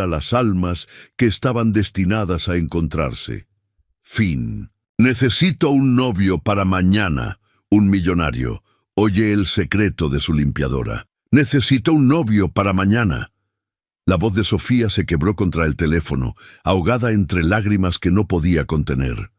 a las almas que estaban destinadas a encontrarse. Fin. Necesito un novio para mañana. Un millonario. Oye el secreto de su limpiadora. Necesito un novio para mañana. La voz de Sofía se quebró contra el teléfono, ahogada entre lágrimas que no podía contener.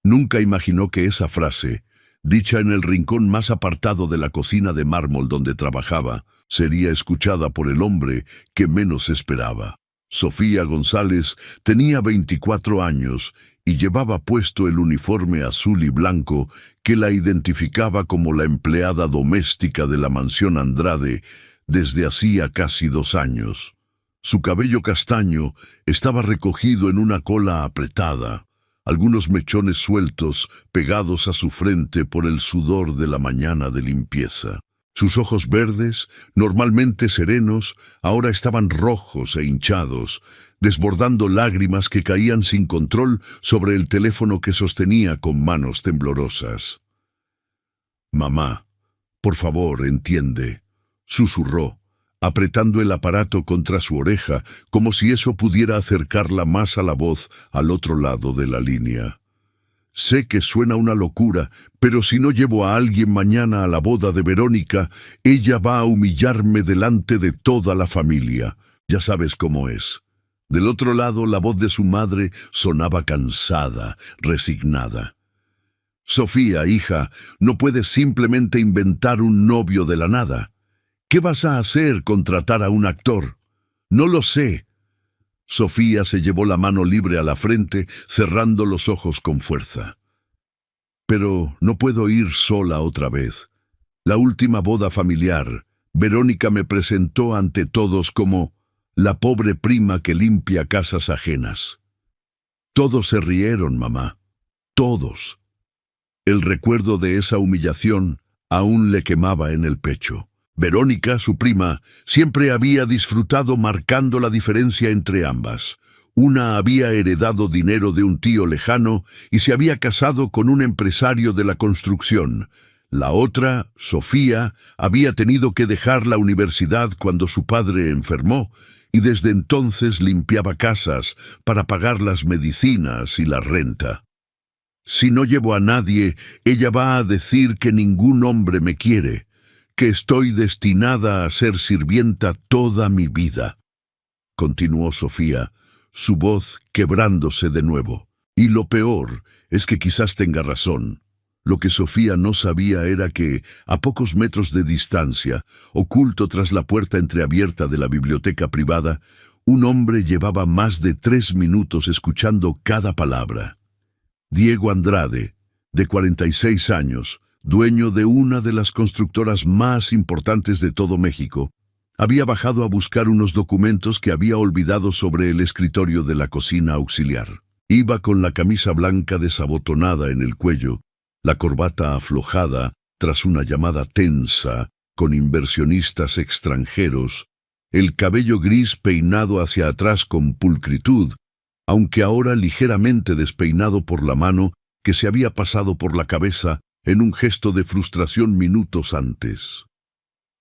Nunca imaginó que esa frase, dicha en el rincón más apartado de la cocina de mármol donde trabajaba, sería escuchada por el hombre que menos esperaba. Sofía González tenía 24 años y llevaba puesto el uniforme azul y blanco que la identificaba como la empleada doméstica de la mansión Andrade desde hacía casi 2 años. Su cabello castaño estaba recogido en una cola apretada, algunos mechones sueltos pegados a su frente por el sudor de la mañana de limpieza. Sus ojos verdes, normalmente serenos, ahora estaban rojos e hinchados, desbordando lágrimas que caían sin control sobre el teléfono que sostenía con manos temblorosas. «Mamá, por favor, entiende», susurró, apretando el aparato contra su oreja, como si eso pudiera acercarla más a la voz al otro lado de la línea. «Sé que suena una locura, pero si no llevo a alguien mañana a la boda de Verónica, ella va a humillarme delante de toda la familia. Ya sabes cómo es». Del otro lado, la voz de su madre sonaba cansada, resignada. «Sofía, hija, no puedes simplemente inventar un novio de la nada. ¿Qué vas a hacer, contratar a un actor?» «No lo sé». Sofía se llevó la mano libre a la frente, cerrando los ojos con fuerza. «Pero no puedo ir sola otra vez. La última boda familiar, Verónica me presentó ante todos como la pobre prima que limpia casas ajenas. Todos se rieron, mamá. Todos». El recuerdo de esa humillación aún le quemaba en el pecho. Verónica, su prima, siempre había disfrutado marcando la diferencia entre ambas. Una había heredado dinero de un tío lejano y se había casado con un empresario de la construcción. La otra, Sofía, había tenido que dejar la universidad cuando su padre enfermó y desde entonces limpiaba casas para pagar las medicinas y la renta. «Si no llevo a nadie, ella va a decir que ningún hombre me quiere, que estoy destinada a ser sirvienta toda mi vida», continuó Sofía, su voz quebrándose de nuevo. «Y lo peor es que quizás tenga razón». Lo que Sofía no sabía era que, a pocos metros de distancia, oculto tras la puerta entreabierta de la biblioteca privada, un hombre llevaba más de 3 minutos escuchando cada palabra. Diego Andrade, de 46 años, dueño de una de las constructoras más importantes de todo México, había bajado a buscar unos documentos que había olvidado sobre el escritorio de la cocina auxiliar. Iba con la camisa blanca desabotonada en el cuello, la corbata aflojada tras una llamada tensa con inversionistas extranjeros, el cabello gris peinado hacia atrás con pulcritud, aunque ahora ligeramente despeinado por la mano que se había pasado por la cabeza en un gesto de frustración minutos antes.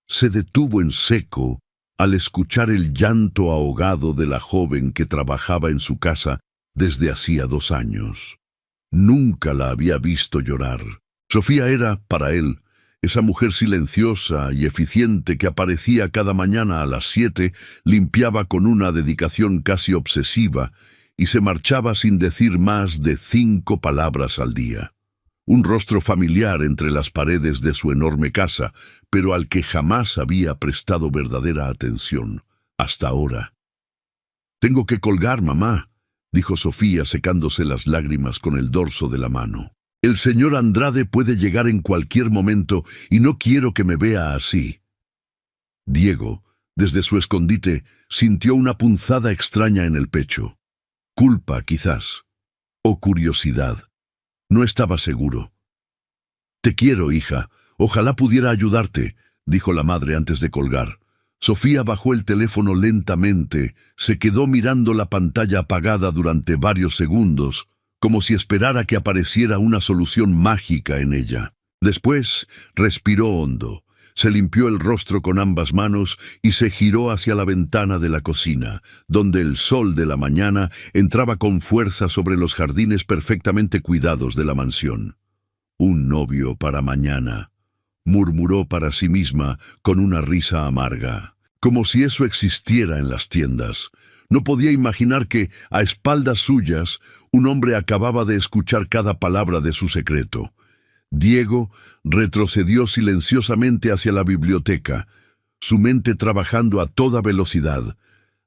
Se detuvo en seco al escuchar el llanto ahogado de la joven que trabajaba en su casa desde hacía 2 años. Nunca la había visto llorar. Sofía era, para él, esa mujer silenciosa y eficiente que aparecía cada mañana a las 7, limpiaba con una dedicación casi obsesiva y se marchaba sin decir más de 5 palabras al día. Un rostro familiar entre las paredes de su enorme casa, pero al que jamás había prestado verdadera atención, hasta ahora. «Tengo que colgar, mamá», dijo Sofía secándose las lágrimas con el dorso de la mano. «El señor Andrade puede llegar en cualquier momento y no quiero que me vea así». Diego, desde su escondite, sintió una punzada extraña en el pecho. Culpa, quizás, o curiosidad. No estaba seguro. «Te quiero, hija. Ojalá pudiera ayudarte», dijo la madre antes de colgar. Sofía bajó el teléfono lentamente, se quedó mirando la pantalla apagada durante varios segundos, como si esperara que apareciera una solución mágica en ella. Después respiró hondo, se limpió el rostro con ambas manos y se giró hacia la ventana de la cocina, donde el sol de la mañana entraba con fuerza sobre los jardines perfectamente cuidados de la mansión. «Un novio para mañana», murmuró para sí misma con una risa amarga, como si eso existiera en las tiendas. No podía imaginar que, a espaldas suyas, un hombre acababa de escuchar cada palabra de su secreto. Diego retrocedió silenciosamente hacia la biblioteca, su mente trabajando a toda velocidad.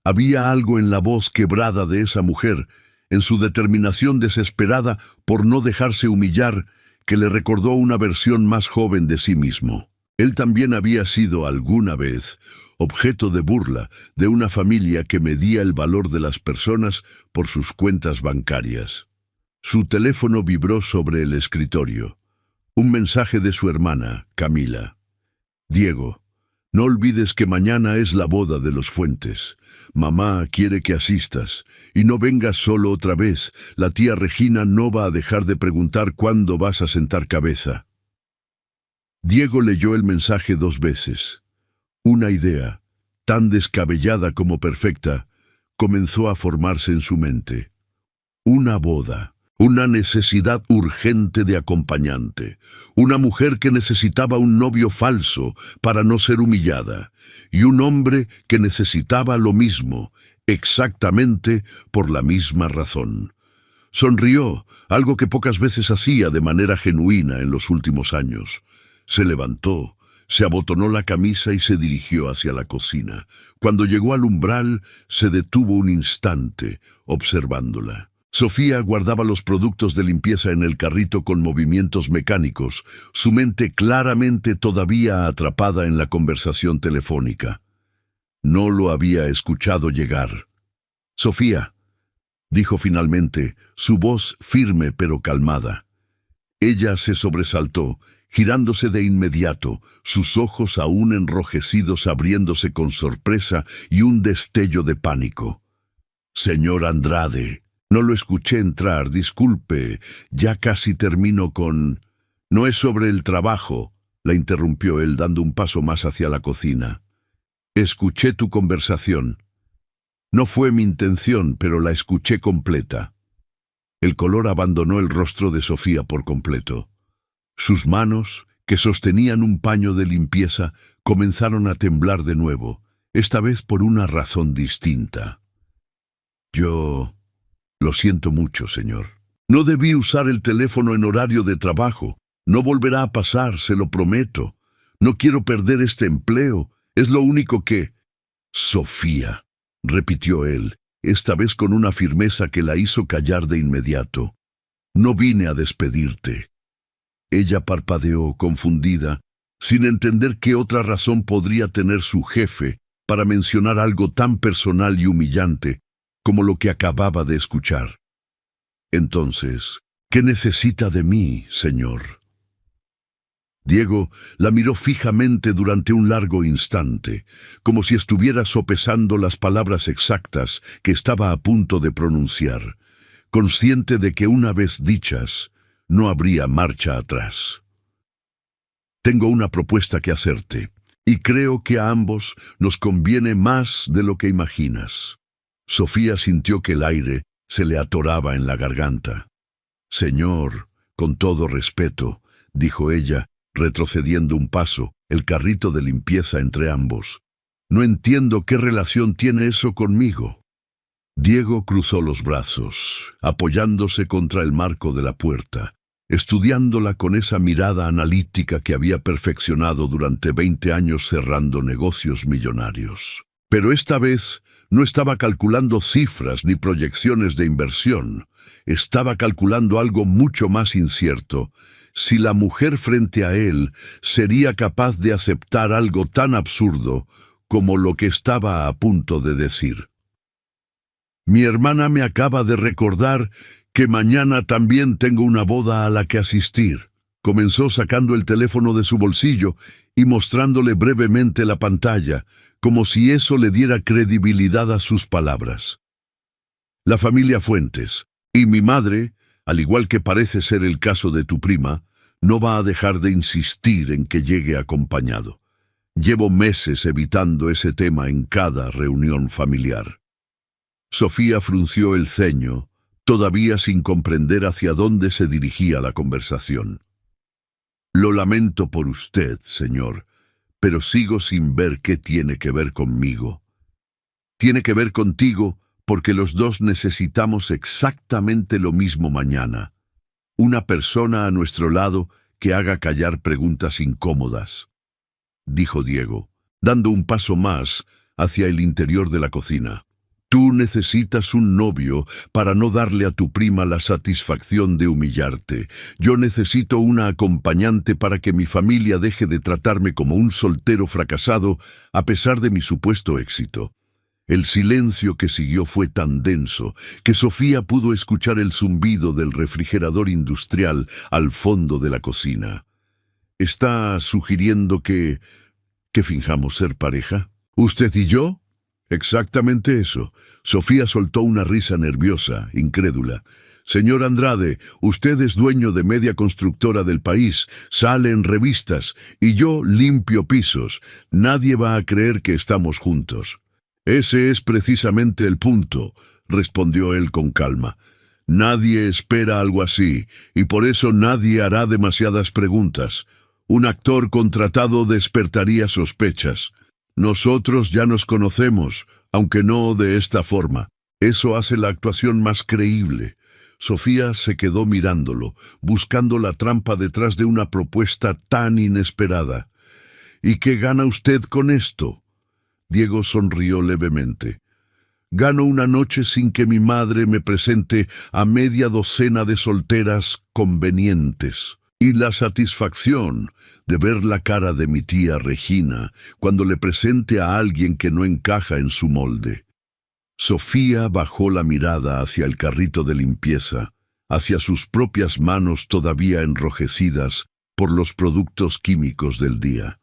Había algo en la voz quebrada de esa mujer, en su determinación desesperada por no dejarse humillar, que le recordó una versión más joven de sí mismo. Él también había sido alguna vez objeto de burla de una familia que medía el valor de las personas por sus cuentas bancarias. Su teléfono vibró sobre el escritorio. Un mensaje de su hermana, Camila. «Diego, no olvides que mañana es la boda de los Fuentes. Mamá quiere que asistas, y no vengas solo otra vez. La tía Regina no va a dejar de preguntar cuándo vas a sentar cabeza». Diego leyó el mensaje 2 veces. Una idea, tan descabellada como perfecta, comenzó a formarse en su mente. Una boda. Una necesidad urgente de acompañante, una mujer que necesitaba un novio falso para no ser humillada, y un hombre que necesitaba lo mismo, exactamente por la misma razón. Sonrió, algo que pocas veces hacía de manera genuina en los últimos años. Se levantó, se abotonó la camisa y se dirigió hacia la cocina. Cuando llegó al umbral, se detuvo un instante, observándola. Sofía guardaba los productos de limpieza en el carrito con movimientos mecánicos, su mente claramente todavía atrapada en la conversación telefónica. No lo había escuchado llegar. «Sofía», dijo finalmente, su voz firme pero calmada. Ella se sobresaltó, girándose de inmediato, sus ojos aún enrojecidos abriéndose con sorpresa y un destello de pánico. «Señor Andrade». «No lo escuché entrar, disculpe, ya casi termino con...» «No es sobre el trabajo», la interrumpió él dando un paso más hacia la cocina. «Escuché tu conversación. No fue mi intención, pero la escuché completa». El color abandonó el rostro de Sofía por completo. Sus manos, que sostenían un paño de limpieza, comenzaron a temblar de nuevo, esta vez por una razón distinta. «Yo... Lo siento mucho, señor. No debí usar el teléfono en horario de trabajo. No volverá a pasar, se lo prometo. No quiero perder este empleo. Es lo único que...» «Sofía», repitió él, esta vez con una firmeza que la hizo callar de inmediato. «No vine a despedirte». Ella parpadeó, confundida, sin entender qué otra razón podría tener su jefe para mencionar algo tan personal y humillante como lo que acababa de escuchar. «Entonces, ¿qué necesita de mí, señor?» Diego la miró fijamente durante un largo instante, como si estuviera sopesando las palabras exactas que estaba a punto de pronunciar, consciente de que una vez dichas, no habría marcha atrás. «Tengo una propuesta que hacerte, y creo que a ambos nos conviene más de lo que imaginas». Sofía sintió que el aire se le atoraba en la garganta. «Señor, con todo respeto», dijo ella, retrocediendo un paso, el carrito de limpieza entre ambos. «No entiendo qué relación tiene eso conmigo». Diego cruzó los brazos, apoyándose contra el marco de la puerta, estudiándola con esa mirada analítica que había perfeccionado durante 20 años cerrando negocios millonarios. Pero esta vez no estaba calculando cifras ni proyecciones de inversión. Estaba calculando algo mucho más incierto: si la mujer frente a él sería capaz de aceptar algo tan absurdo como lo que estaba a punto de decir. «Mi hermana me acaba de recordar que mañana también tengo una boda a la que asistir», comenzó sacando el teléfono de su bolsillo y mostrándole brevemente la pantalla, como si eso le diera credibilidad a sus palabras. «La familia Fuentes, y mi madre, al igual que parece ser el caso de tu prima, no va a dejar de insistir en que llegue acompañado. Llevo meses evitando ese tema en cada reunión familiar. Sofía frunció el ceño, todavía sin comprender hacia dónde se dirigía la conversación. Lo lamento por usted, señor, pero sigo sin ver qué tiene que ver conmigo. Tiene que ver contigo porque los dos necesitamos exactamente lo mismo mañana. Una persona a nuestro lado que haga callar preguntas incómodas, dijo Diego, dando un paso más hacia el interior de la cocina. Tú necesitas un novio para no darle a tu prima la satisfacción de humillarte. Yo necesito una acompañante para que mi familia deje de tratarme como un soltero fracasado a pesar de mi supuesto éxito. El silencio que siguió fue tan denso que Sofía pudo escuchar el zumbido del refrigerador industrial al fondo de la cocina. ¿Está sugiriendo que finjamos ser pareja? ¿Usted y yo? Exactamente eso. Sofía soltó una risa nerviosa, incrédula. Señor Andrade, usted es dueño de media constructora del país, sale en revistas, y yo limpio pisos. Nadie va a creer que estamos juntos. Ese es precisamente el punto, respondió él con calma. Nadie espera algo así, y por eso nadie hará demasiadas preguntas. Un actor contratado despertaría sospechas. Nosotros ya nos conocemos, aunque no de esta forma. Eso hace la actuación más creíble. Sofía se quedó mirándolo, buscando la trampa detrás de una propuesta tan inesperada. ¿Y qué gana usted con esto? Diego sonrió levemente. Gano una noche sin que mi madre me presente a media docena de solteras convenientes. Y la satisfacción de ver la cara de mi tía Regina cuando le presente a alguien que no encaja en su molde. Sofía bajó la mirada hacia el carrito de limpieza, hacia sus propias manos todavía enrojecidas por los productos químicos del día.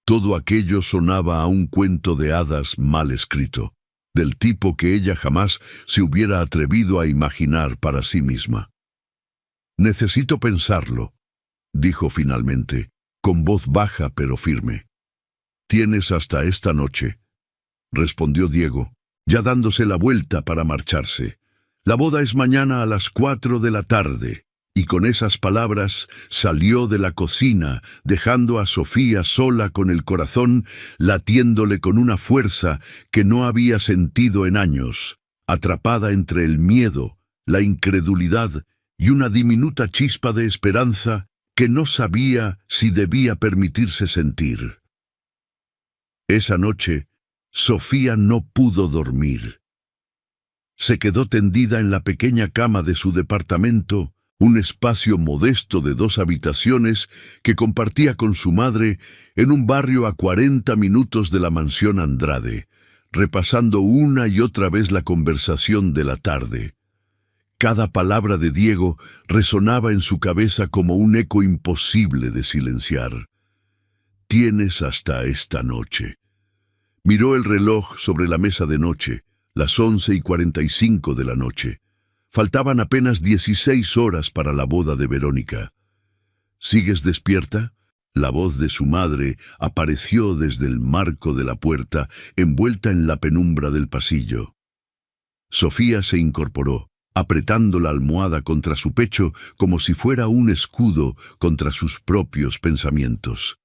Todo aquello sonaba a un cuento de hadas mal escrito, del tipo que ella jamás se hubiera atrevido a imaginar para sí misma. Necesito pensarlo, dijo finalmente, con voz baja pero firme. Tienes hasta esta noche, respondió Diego, ya dándose la vuelta para marcharse. La boda es mañana a las 4 de la tarde, y con esas palabras salió de la cocina, dejando a Sofía sola con el corazón latiéndole con una fuerza que no había sentido en años, atrapada entre el miedo, la incredulidad y una diminuta chispa de esperanza que no sabía si debía permitirse sentir. Esa noche, Sofía no pudo dormir. Se quedó tendida en la pequeña cama de su departamento, un espacio modesto de 2 habitaciones que compartía con su madre en un barrio a 40 minutos de la mansión Andrade, repasando una y otra vez la conversación de la tarde. Cada palabra de Diego resonaba en su cabeza como un eco imposible de silenciar. Tienes hasta esta noche. Miró el reloj sobre la mesa de noche, las 11:45 de la noche. Faltaban apenas 16 horas para la boda de Verónica. ¿Sigues despierta? La voz de su madre apareció desde el marco de la puerta, envuelta en la penumbra del pasillo. Sofía se incorporó, apretando la almohada contra su pecho como si fuera un escudo contra sus propios pensamientos.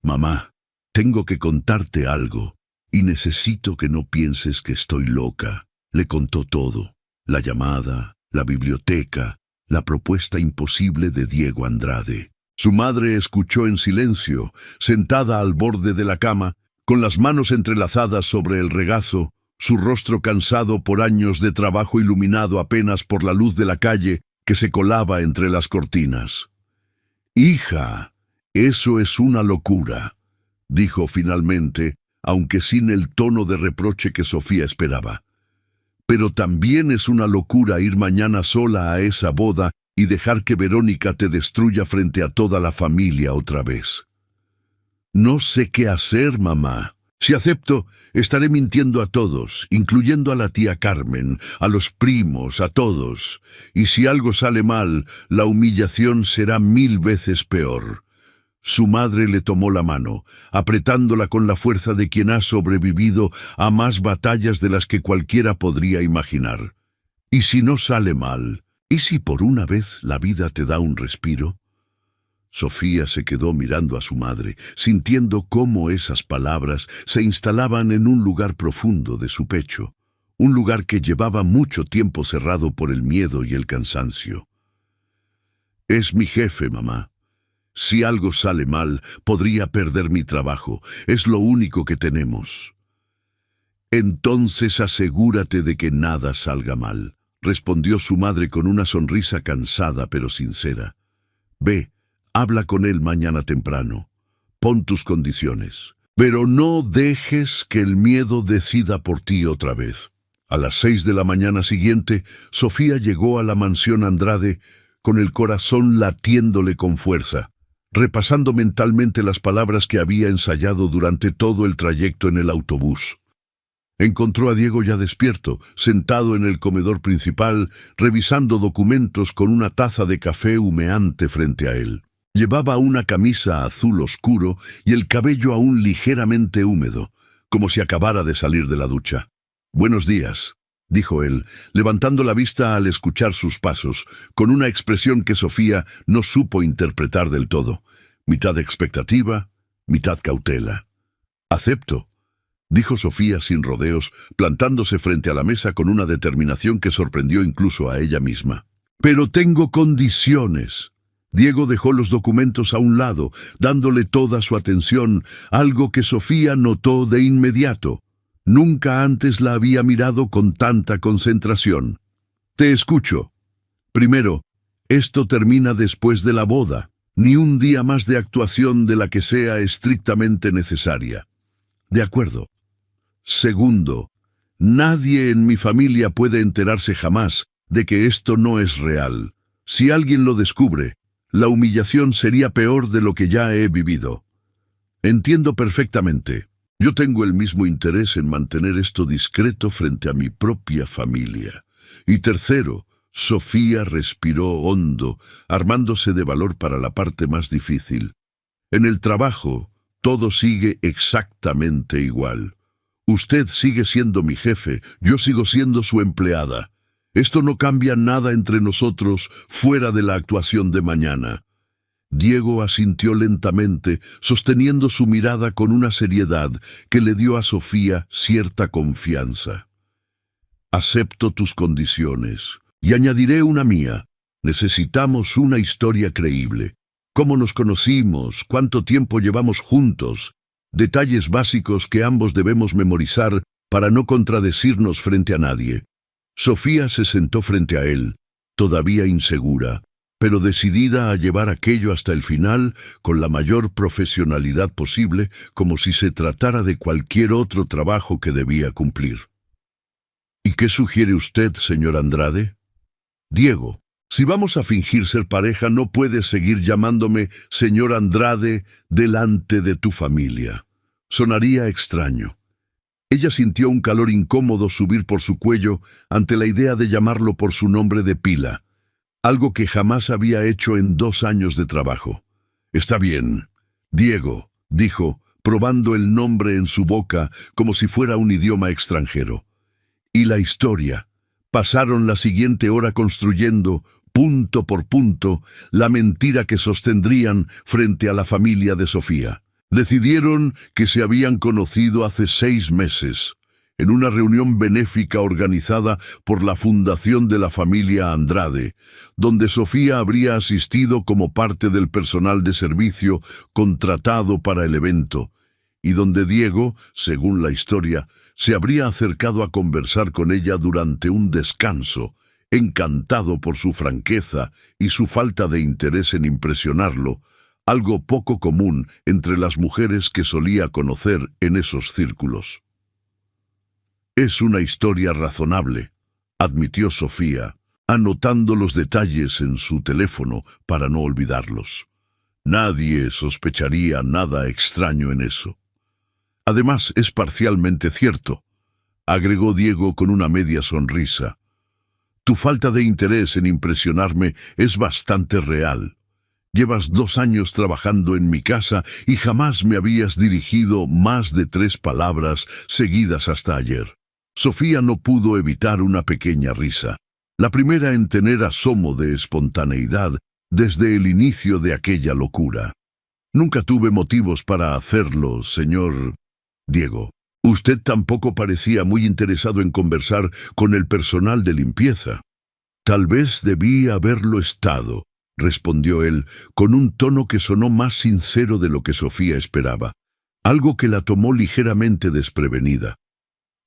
Mamá, tengo que contarte algo, y necesito que no pienses que estoy loca. Le contó todo, la llamada, la biblioteca, la propuesta imposible de Diego Andrade. Su madre escuchó en silencio, sentada al borde de la cama, con las manos entrelazadas sobre el regazo, su rostro cansado por años de trabajo iluminado apenas por la luz de la calle que se colaba entre las cortinas. «Hija, eso es una locura», dijo finalmente, aunque sin el tono de reproche que Sofía esperaba. «Pero también es una locura ir mañana sola a esa boda y dejar que Verónica te destruya frente a toda la familia otra vez». «No sé qué hacer, mamá. Si acepto, estaré mintiendo a todos, incluyendo a la tía Carmen, a los primos, a todos. Y si algo sale mal, la humillación será 1000 veces peor. Su madre le tomó la mano, apretándola con la fuerza de quien ha sobrevivido a más batallas de las que cualquiera podría imaginar. ¿Y si no sale mal? ¿Y si por una vez la vida te da un respiro? Sofía se quedó mirando a su madre, sintiendo cómo esas palabras se instalaban en un lugar profundo de su pecho, un lugar que llevaba mucho tiempo cerrado por el miedo y el cansancio. Es mi jefe, mamá. Si algo sale mal, podría perder mi trabajo. Es lo único que tenemos. Entonces asegúrate de que nada salga mal, respondió su madre con una sonrisa cansada pero sincera. Ve, habla con él mañana temprano. Pon tus condiciones. Pero no dejes que el miedo decida por ti otra vez. A las 6 de la mañana siguiente, Sofía llegó a la mansión Andrade con el corazón latiéndole con fuerza, repasando mentalmente las palabras que había ensayado durante todo el trayecto en el autobús. Encontró a Diego ya despierto, sentado en el comedor principal, revisando documentos con una taza de café humeante frente a él. Llevaba una camisa azul oscuro y el cabello aún ligeramente húmedo, como si acabara de salir de la ducha. «Buenos días», dijo él, levantando la vista al escuchar sus pasos, con una expresión que Sofía no supo interpretar del todo, mitad expectativa, mitad cautela. «Acepto», dijo Sofía sin rodeos, plantándose frente a la mesa con una determinación que sorprendió incluso a ella misma. «Pero tengo condiciones». Diego dejó los documentos a un lado, dándole toda su atención, algo que Sofía notó de inmediato. Nunca antes la había mirado con tanta concentración. «Te escucho. Primero, esto termina después de la boda. Ni un día más de actuación de la que sea estrictamente necesaria». «De acuerdo». Segundo, nadie en mi familia puede enterarse jamás de que esto no es real. Si alguien lo descubre, la humillación sería peor de lo que ya he vivido. Entiendo perfectamente. Yo tengo el mismo interés en mantener esto discreto frente a mi propia familia. Y tercero, Sofía respiró hondo, armándose de valor para la parte más difícil. En el trabajo, todo sigue exactamente igual. Usted sigue siendo mi jefe, yo sigo siendo su empleada. Esto no cambia nada entre nosotros fuera de la actuación de mañana. Diego asintió lentamente, sosteniendo su mirada con una seriedad que le dio a Sofía cierta confianza. Acepto tus condiciones, y añadiré una mía. Necesitamos una historia creíble. ¿Cómo nos conocimos? ¿Cuánto tiempo llevamos juntos? Detalles básicos que ambos debemos memorizar para no contradecirnos frente a nadie. Sofía se sentó frente a él, todavía insegura, pero decidida a llevar aquello hasta el final con la mayor profesionalidad posible, como si se tratara de cualquier otro trabajo que debía cumplir. ¿Y qué sugiere usted, señor Andrade? Diego, si vamos a fingir ser pareja, no puedes seguir llamándome señor Andrade delante de tu familia. Sonaría extraño. Ella sintió un calor incómodo subir por su cuello ante la idea de llamarlo por su nombre de pila, algo que jamás había hecho en 2 años de trabajo. «Está bien, Diego», dijo, probando el nombre en su boca como si fuera un idioma extranjero. Y la historia. Pasaron la siguiente hora construyendo, punto por punto, la mentira que sostendrían frente a la familia de Sofía. Decidieron que se habían conocido hace 6 meses, en una reunión benéfica organizada por la Fundación de la Familia Andrade, donde Sofía habría asistido como parte del personal de servicio contratado para el evento, y donde Diego, según la historia, se habría acercado a conversar con ella durante un descanso, encantado por su franqueza y su falta de interés en impresionarlo, algo poco común entre las mujeres que solía conocer en esos círculos. «Es una historia razonable», admitió Sofía, anotando los detalles en su teléfono para no olvidarlos. Nadie sospecharía nada extraño en eso. «Además, es parcialmente cierto», agregó Diego con una media sonrisa. «Tu falta de interés en impresionarme es bastante real. Llevas 2 años trabajando en mi casa y jamás me habías dirigido más de 3 palabras seguidas hasta ayer. Sofía no pudo evitar una pequeña risa, la primera en tener asomo de espontaneidad desde el inicio de aquella locura. Nunca tuve motivos para hacerlo, señor Diego. Usted tampoco parecía muy interesado en conversar con el personal de limpieza. Tal vez debí haberlo estado, respondió él, con un tono que sonó más sincero de lo que Sofía esperaba, algo que la tomó ligeramente desprevenida.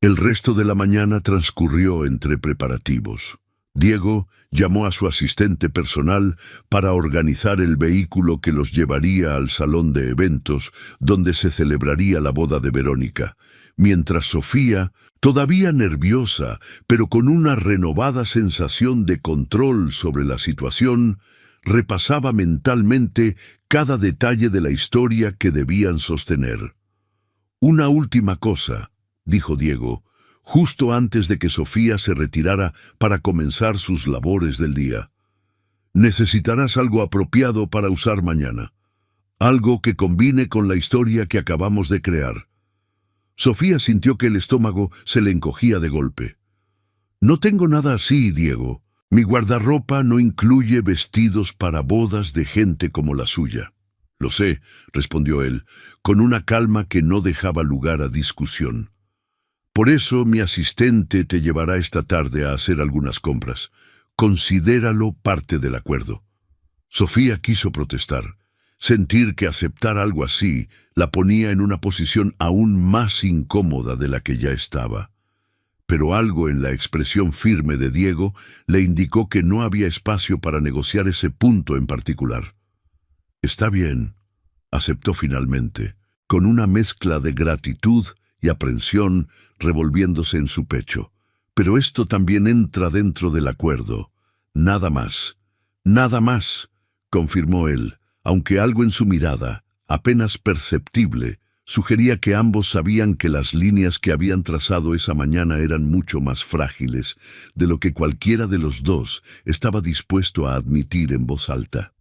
El resto de la mañana transcurrió entre preparativos. Diego llamó a su asistente personal para organizar el vehículo que los llevaría al salón de eventos donde se celebraría la boda de Verónica, mientras Sofía, todavía nerviosa, pero con una renovada sensación de control sobre la situación, repasaba mentalmente cada detalle de la historia que debían sostener. «Una última cosa», dijo Diego, justo antes de que Sofía se retirara para comenzar sus labores del día. «Necesitarás algo apropiado para usar mañana. Algo que combine con la historia que acabamos de crear». Sofía sintió que el estómago se le encogía de golpe. «No tengo nada así, Diego. Mi guardarropa no incluye vestidos para bodas de gente como la suya». «Lo sé», respondió él, con una calma que no dejaba lugar a discusión. «Por eso mi asistente te llevará esta tarde a hacer algunas compras. Considéralo parte del acuerdo». Sofía quiso protestar. Sentir que aceptar algo así la ponía en una posición aún más incómoda de la que ya estaba. Pero algo en la expresión firme de Diego le indicó que no había espacio para negociar ese punto en particular. «Está bien», aceptó finalmente, con una mezcla de gratitud y aprensión revolviéndose en su pecho. «Pero esto también entra dentro del acuerdo. Nada más, confirmó él, aunque algo en su mirada, apenas perceptible, sugería que ambos sabían que las líneas que habían trazado esa mañana eran mucho más frágiles de lo que cualquiera de los dos estaba dispuesto a admitir en voz alta.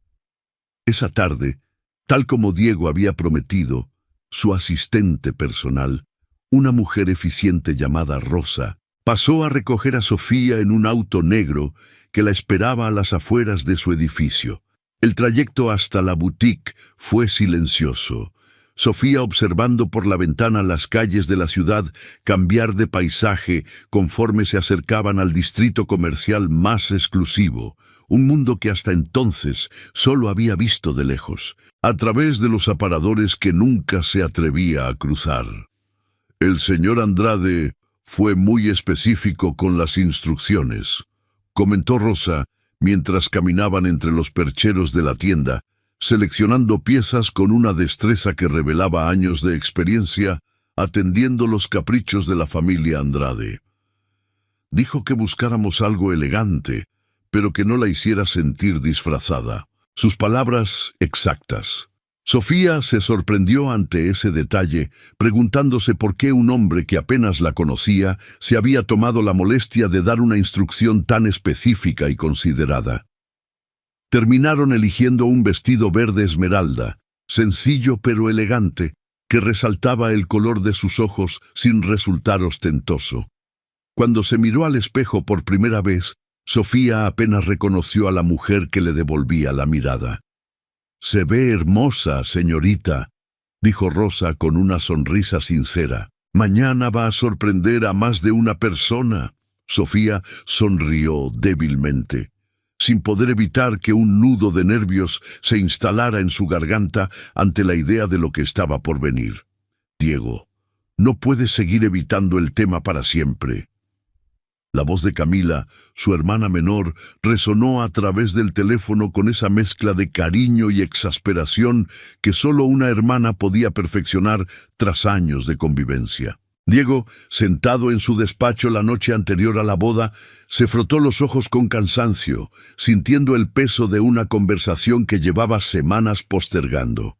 Esa tarde, tal como Diego había prometido, su asistente personal, una mujer eficiente llamada Rosa, pasó a recoger a Sofía en un auto negro que la esperaba a las afueras de su edificio. El trayecto hasta la boutique fue silencioso. Sofía observando por la ventana las calles de la ciudad cambiar de paisaje conforme se acercaban al distrito comercial más exclusivo, un mundo que hasta entonces solo había visto de lejos, a través de los aparadores que nunca se atrevía a cruzar. «El señor Andrade fue muy específico con las instrucciones», comentó Rosa mientras caminaban entre los percheros de la tienda, seleccionando piezas con una destreza que revelaba años de experiencia atendiendo los caprichos de la familia Andrade. «Dijo que buscáramos algo elegante, pero que no la hiciera sentir disfrazada». Sus palabras exactas. Sofía se sorprendió ante ese detalle, preguntándose por qué un hombre que apenas la conocía se había tomado la molestia de dar una instrucción tan específica y considerada. Terminaron eligiendo un vestido verde esmeralda, sencillo pero elegante, que resaltaba el color de sus ojos sin resultar ostentoso. Cuando se miró al espejo por primera vez, Sofía apenas reconoció a la mujer que le devolvía la mirada. «Se ve hermosa, señorita», dijo Rosa con una sonrisa sincera. «Mañana va a sorprender a más de una persona». Sofía sonrió débilmente, sin poder evitar que un nudo de nervios se instalara en su garganta ante la idea de lo que estaba por venir. «Diego, no puedes seguir evitando el tema para siempre». La voz de Camila, su hermana menor, resonó a través del teléfono con esa mezcla de cariño y exasperación que solo una hermana podía perfeccionar tras años de convivencia. Diego, sentado en su despacho la noche anterior a la boda, se frotó los ojos con cansancio, sintiendo el peso de una conversación que llevaba semanas postergando.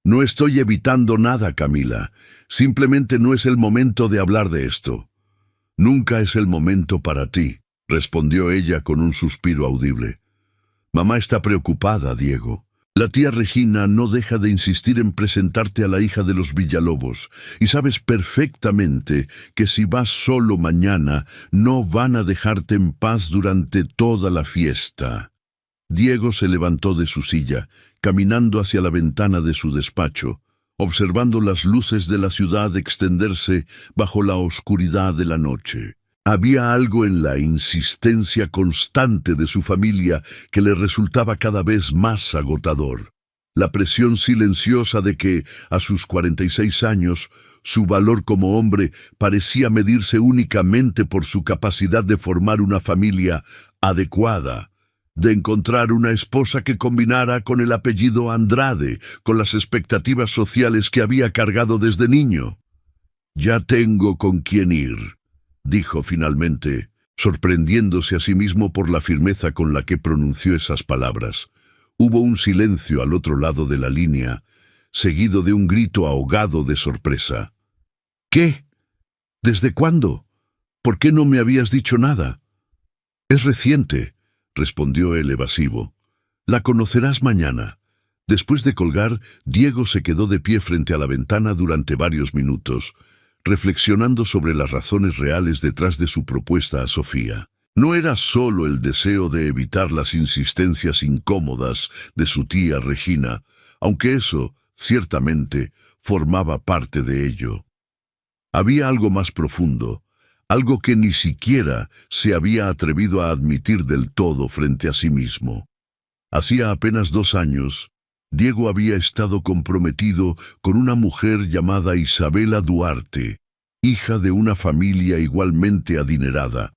«No estoy evitando nada, Camila. Simplemente no es el momento de hablar de esto». «Nunca es el momento para ti», respondió ella con un suspiro audible. «Mamá está preocupada, Diego. La tía Regina no deja de insistir en presentarte a la hija de los Villalobos, y sabes perfectamente que si vas solo mañana, no van a dejarte en paz durante toda la fiesta. Diego se levantó de su silla, caminando hacia la ventana de su despacho, observando las luces de la ciudad extenderse bajo la oscuridad de la noche. Había algo en la insistencia constante de su familia que le resultaba cada vez más agotador. La presión silenciosa de que, a sus 46 años, su valor como hombre parecía medirse únicamente por su capacidad de formar una familia adecuada, de encontrar una esposa que combinara con el apellido Andrade, con las expectativas sociales que había cargado desde niño. «Ya tengo con quién ir», dijo finalmente, sorprendiéndose a sí mismo por la firmeza con la que pronunció esas palabras. Hubo un silencio al otro lado de la línea, seguido de un grito ahogado de sorpresa. «¿Qué? ¿Desde cuándo? ¿Por qué no me habías dicho nada?» «Es reciente», respondió el evasivo. «La conocerás mañana». Después de colgar, Diego se quedó de pie frente a la ventana durante varios minutos, reflexionando sobre las razones reales detrás de su propuesta a Sofía. No era solo el deseo de evitar las insistencias incómodas de su tía Regina, aunque eso, ciertamente, formaba parte de ello. Había algo más profundo, algo que ni siquiera se había atrevido a admitir del todo frente a sí mismo. Hacía apenas 2 años, Diego había estado comprometido con una mujer llamada Isabela Duarte, hija de una familia igualmente adinerada,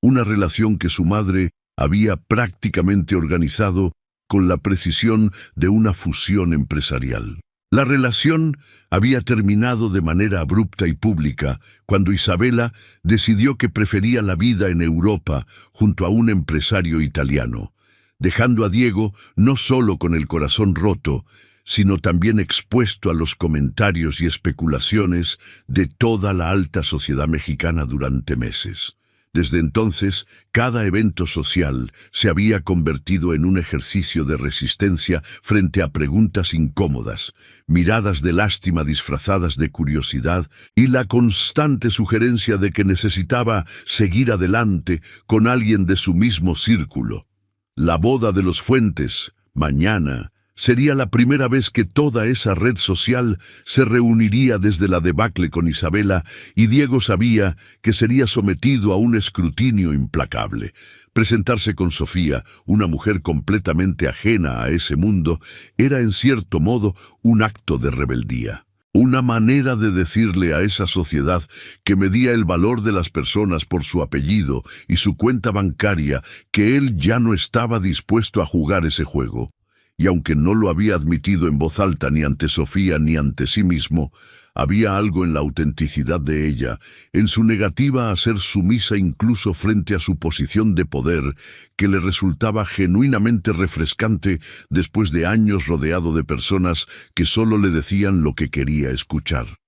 una relación que su madre había prácticamente organizado con la precisión de una fusión empresarial. La relación había terminado de manera abrupta y pública cuando Isabela decidió que prefería la vida en Europa junto a un empresario italiano, dejando a Diego no solo con el corazón roto, sino también expuesto a los comentarios y especulaciones de toda la alta sociedad mexicana durante meses. Desde entonces, cada evento social se había convertido en un ejercicio de resistencia frente a preguntas incómodas, miradas de lástima disfrazadas de curiosidad y la constante sugerencia de que necesitaba seguir adelante con alguien de su mismo círculo. La boda de los Fuentes, mañana, sería la primera vez que toda esa red social se reuniría desde la debacle con Isabela, y Diego sabía que sería sometido a un escrutinio implacable. Presentarse con Sofía, una mujer completamente ajena a ese mundo, era en cierto modo un acto de rebeldía. Una manera de decirle a esa sociedad que medía el valor de las personas por su apellido y su cuenta bancaria que él ya no estaba dispuesto a jugar ese juego. Y aunque no lo había admitido en voz alta ni ante Sofía ni ante sí mismo, había algo en la autenticidad de ella, en su negativa a ser sumisa incluso frente a su posición de poder, que le resultaba genuinamente refrescante después de años rodeado de personas que solo le decían lo que quería escuchar.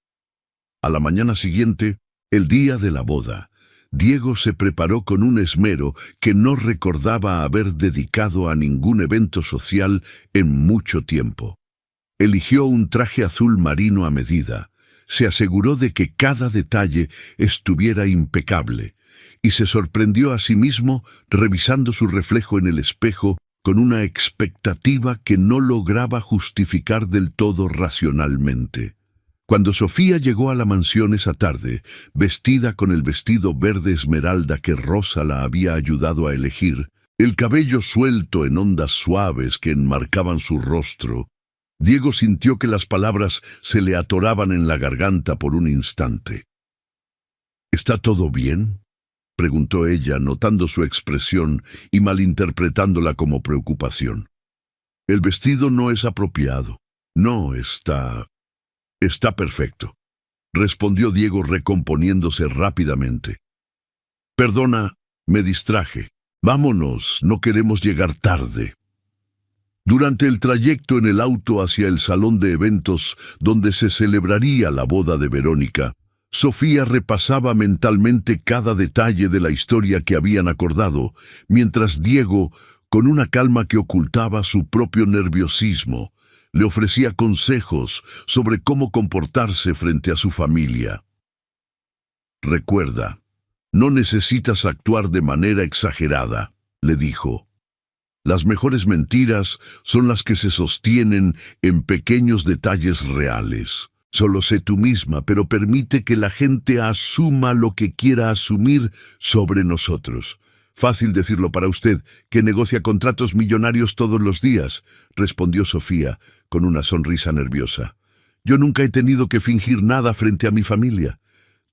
A la mañana siguiente, el día de la boda, Diego se preparó con un esmero que no recordaba haber dedicado a ningún evento social en mucho tiempo. Eligió un traje azul marino a medida, se aseguró de que cada detalle estuviera impecable y se sorprendió a sí mismo revisando su reflejo en el espejo con una expectativa que no lograba justificar del todo racionalmente. Cuando Sofía llegó a la mansión esa tarde, vestida con el vestido verde esmeralda que Rosa la había ayudado a elegir, el cabello suelto en ondas suaves que enmarcaban su rostro, Diego sintió que las palabras se le atoraban en la garganta por un instante. «¿Está todo bien?», preguntó ella, notando su expresión y malinterpretándola como preocupación. «El vestido no es apropiado. No está perfecto», respondió Diego recomponiéndose rápidamente. «Perdona, me distraje. Vámonos, no queremos llegar tarde». Durante el trayecto en el auto hacia el salón de eventos donde se celebraría la boda de Verónica, Sofía repasaba mentalmente cada detalle de la historia que habían acordado, mientras Diego Con una calma que ocultaba su propio nerviosismo, le ofrecía consejos sobre cómo comportarse frente a su familia. «Recuerda, no necesitas actuar de manera exagerada», le dijo. «Las mejores mentiras son las que se sostienen en pequeños detalles reales. Solo sé tú misma, pero permite que la gente asuma lo que quiera asumir sobre nosotros». «Fácil decirlo para usted, que negocia contratos millonarios todos los días», respondió Sofía, con una sonrisa nerviosa. «Yo nunca he tenido que fingir nada frente a mi familia».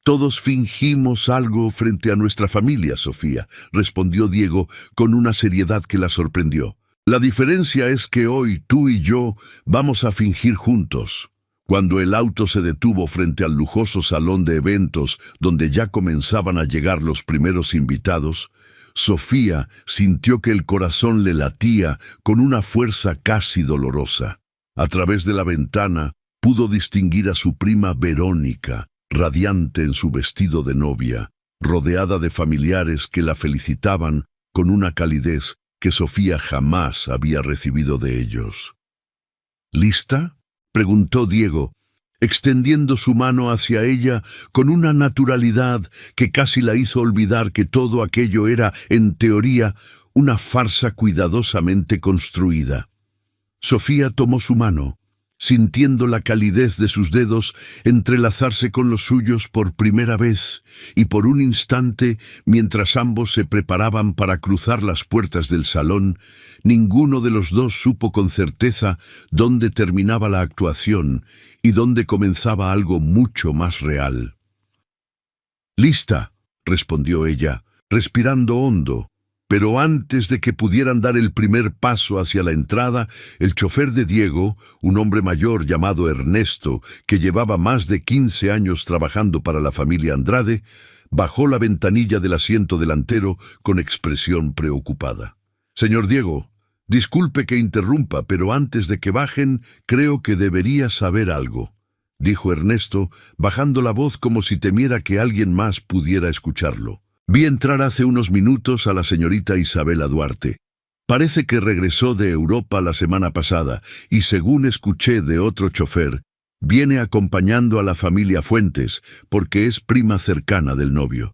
«Todos fingimos algo frente a nuestra familia, Sofía», respondió Diego con una seriedad que la sorprendió. «La diferencia es que hoy tú y yo vamos a fingir juntos». Cuando el auto se detuvo frente al lujoso salón de eventos donde ya comenzaban a llegar los primeros invitados, Sofía sintió que el corazón le latía con una fuerza casi dolorosa. A través de la ventana pudo distinguir a su prima Verónica, radiante en su vestido de novia, rodeada de familiares que la felicitaban con una calidez que Sofía jamás había recibido de ellos. «¿Lista?», preguntó Diego, extendiendo su mano hacia ella con una naturalidad que casi la hizo olvidar que todo aquello era, en teoría, una farsa cuidadosamente construida. Sofía tomó su mano, sintiendo la calidez de sus dedos entrelazarse con los suyos por primera vez, y por un instante, mientras ambos se preparaban para cruzar las puertas del salón, ninguno de los dos supo con certeza dónde terminaba la actuación y dónde comenzaba algo mucho más real. «Lista», respondió ella, respirando hondo. Pero antes de que pudieran dar el primer paso hacia la entrada, el chofer de Diego, un hombre mayor llamado Ernesto, que llevaba más de 15 años trabajando para la familia Andrade, bajó la ventanilla del asiento delantero con expresión preocupada. «Señor Diego, disculpe que interrumpa, pero antes de que bajen, creo que debería saber algo», dijo Ernesto, bajando la voz como si temiera que alguien más pudiera escucharlo. «Vi entrar hace unos minutos a la señorita Isabela Duarte. Parece que regresó de Europa la semana pasada y, según escuché de otro chofer, viene acompañando a la familia Fuentes porque es prima cercana del novio».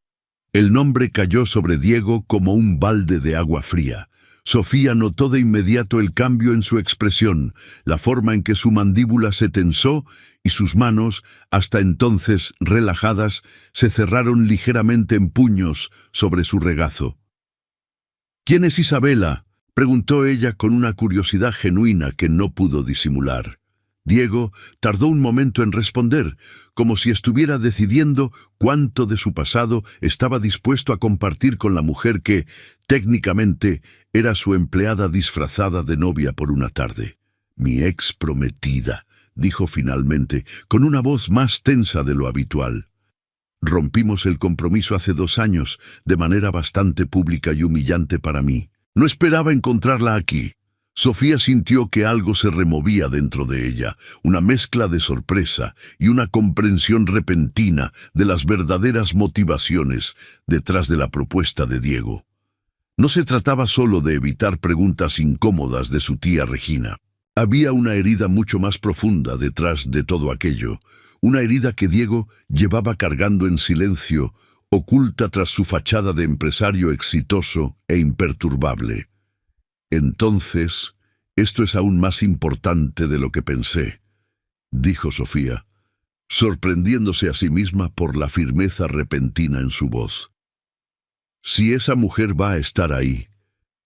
El nombre cayó sobre Diego como un balde de agua fría. Sofía notó de inmediato el cambio en su expresión, la forma en que su mandíbula se tensó y sus manos, hasta entonces relajadas, se cerraron ligeramente en puños sobre su regazo. «¿Quién es Isabela?», preguntó ella con una curiosidad genuina que no pudo disimular. Diego tardó un momento en responder, como si estuviera decidiendo cuánto de su pasado estaba dispuesto a compartir con la mujer que, técnicamente, era su empleada disfrazada de novia por una tarde. «Mi ex prometida», dijo finalmente, con una voz más tensa de lo habitual. «Rompimos el compromiso hace 2 años, de manera bastante pública y humillante para mí. No esperaba encontrarla aquí». Sofía sintió que algo se removía dentro de ella, una mezcla de sorpresa y una comprensión repentina de las verdaderas motivaciones detrás de la propuesta de Diego. No se trataba solo de evitar preguntas incómodas de su tía Regina. Había una herida mucho más profunda detrás de todo aquello, una herida que Diego llevaba cargando en silencio, oculta tras su fachada de empresario exitoso e imperturbable. «Entonces, esto es aún más importante de lo que pensé», dijo Sofía, sorprendiéndose a sí misma por la firmeza repentina en su voz. «Si esa mujer va a estar ahí,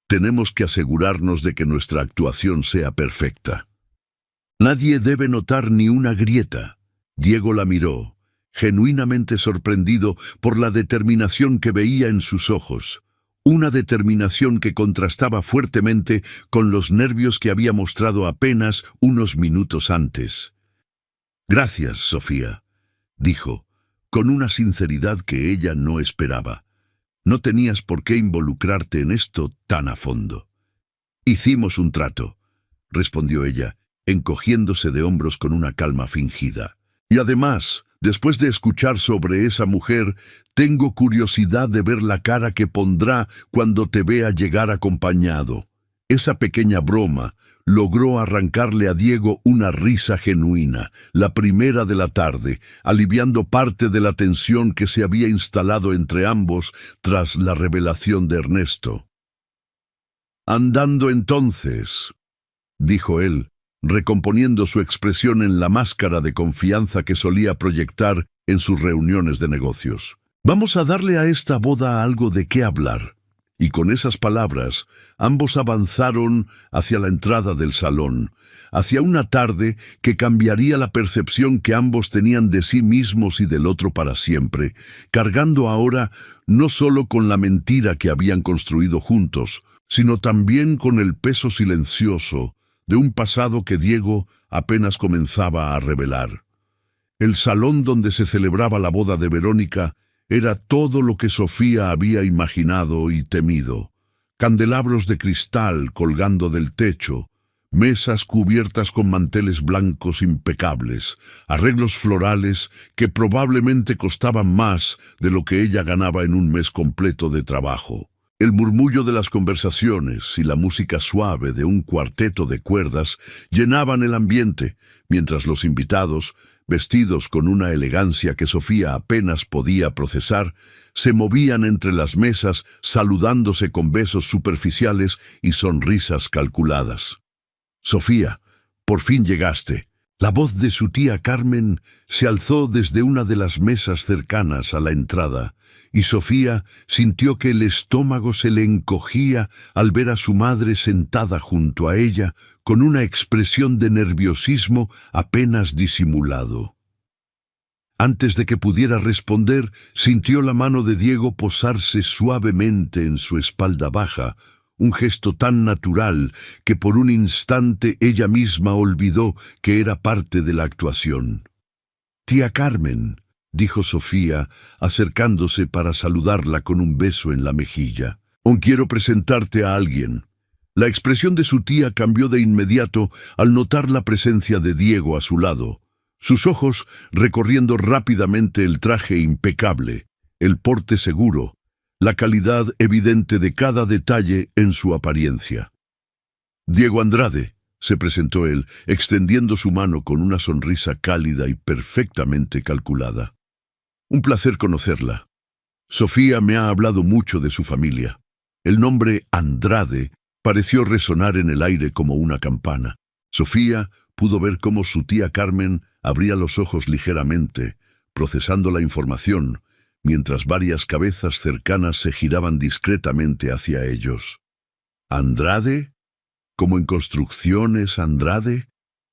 tenemos que asegurarnos de que nuestra actuación sea perfecta. Nadie debe notar ni una grieta». Diego la miró, genuinamente sorprendido por la determinación que veía en sus ojos. Una determinación que contrastaba fuertemente con los nervios que había mostrado apenas unos minutos antes. «Gracias, Sofía», dijo, con una sinceridad que ella no esperaba. «No tenías por qué involucrarte en esto tan a fondo». «Hicimos un trato», respondió ella, encogiéndose de hombros con una calma fingida. «Y además, después de escuchar sobre esa mujer, tengo curiosidad de ver la cara que pondrá cuando te vea llegar acompañado». Esa pequeña broma logró arrancarle a Diego una risa genuina, la primera de la tarde, aliviando parte de la tensión que se había instalado entre ambos tras la revelación de Ernesto. «Andando entonces», dijo él, recomponiendo su expresión en la máscara de confianza que solía proyectar en sus reuniones de negocios. «Vamos a darle a esta boda algo de qué hablar». Y con esas palabras, ambos avanzaron hacia la entrada del salón, hacia una tarde que cambiaría la percepción que ambos tenían de sí mismos y del otro para siempre, cargando ahora no solo con la mentira que habían construido juntos, sino también con el peso silencioso de un pasado que Diego apenas comenzaba a revelar. El salón donde se celebraba la boda de Verónica era todo lo que Sofía había imaginado y temido. Candelabros de cristal colgando del techo, mesas cubiertas con manteles blancos impecables, arreglos florales que probablemente costaban más de lo que ella ganaba en un mes completo de trabajo. El murmullo de las conversaciones y la música suave de un cuarteto de cuerdas llenaban el ambiente, mientras los invitados, vestidos con una elegancia que Sofía apenas podía procesar, se movían entre las mesas saludándose con besos superficiales y sonrisas calculadas. «Sofía, por fin llegaste». La voz de su tía Carmen se alzó desde una de las mesas cercanas a la entrada, y Sofía sintió que el estómago se le encogía al ver a su madre sentada junto a ella con una expresión de nerviosismo apenas disimulado. Antes de que pudiera responder, sintió la mano de Diego posarse suavemente en su espalda baja, un gesto tan natural que por un instante ella misma olvidó que era parte de la actuación. «Tía Carmen», dijo Sofía, acercándose para saludarla con un beso en la mejilla. «Aún quiero presentarte a alguien». La expresión de su tía cambió de inmediato al notar la presencia de Diego a su lado, sus ojos recorriendo rápidamente el traje impecable, el porte seguro, la calidad evidente de cada detalle en su apariencia. «Diego Andrade», se presentó él, extendiendo su mano con una sonrisa cálida y perfectamente calculada. «Un placer conocerla. Sofía me ha hablado mucho de su familia». El nombre Andrade pareció resonar en el aire como una campana. Sofía pudo ver cómo su tía Carmen abría los ojos ligeramente, procesando la información, mientras varias cabezas cercanas se giraban discretamente hacia ellos. «¿Andrade? ¿Como en construcciones, Andrade?»,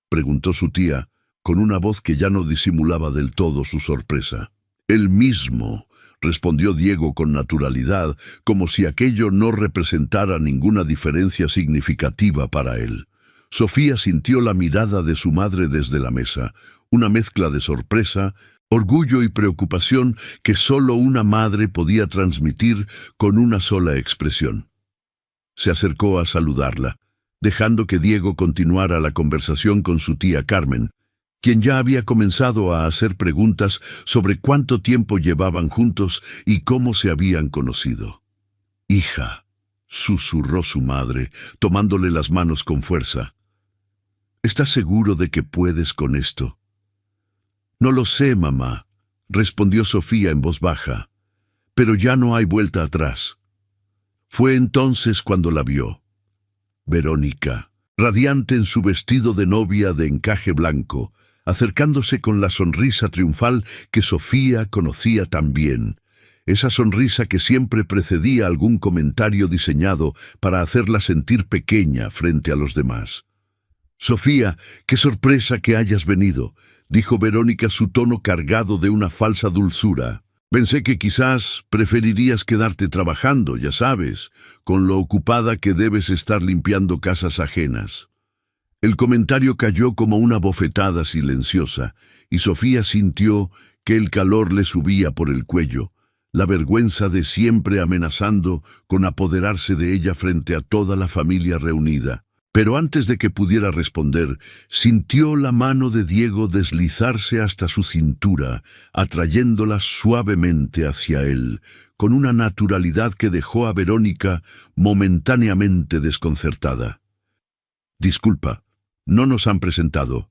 preguntó su tía, con una voz que ya no disimulaba del todo su sorpresa. «El mismo», respondió Diego con naturalidad, como si aquello no representara ninguna diferencia significativa para él. Sofía sintió la mirada de su madre desde la mesa, una mezcla de sorpresa, orgullo y preocupación que solo una madre podía transmitir con una sola expresión. Se acercó a saludarla, dejando que Diego continuara la conversación con su tía Carmen, quien ya había comenzado a hacer preguntas sobre cuánto tiempo llevaban juntos y cómo se habían conocido. «Hija», susurró su madre, tomándole las manos con fuerza. «¿Estás seguro de que puedes con esto?» «No lo sé, mamá», respondió Sofía en voz baja, «pero ya no hay vuelta atrás». Fue entonces cuando la vio. Verónica, radiante en su vestido de novia de encaje blanco, acercándose con la sonrisa triunfal que Sofía conocía tan bien, esa sonrisa que siempre precedía algún comentario diseñado para hacerla sentir pequeña frente a los demás. «Sofía, qué sorpresa que hayas venido», dijo Verónica, su tono cargado de una falsa dulzura. «Pensé que quizás preferirías quedarte trabajando, ya sabes, con lo ocupada que debes estar limpiando casas ajenas». El comentario cayó como una bofetada silenciosa, y Sofía sintió que el calor le subía por el cuello, la vergüenza de siempre amenazando con apoderarse de ella frente a toda la familia reunida. Pero antes de que pudiera responder, sintió la mano de Diego deslizarse hasta su cintura, atrayéndola suavemente hacia él, con una naturalidad que dejó a Verónica momentáneamente desconcertada. «Disculpa, no nos han presentado»,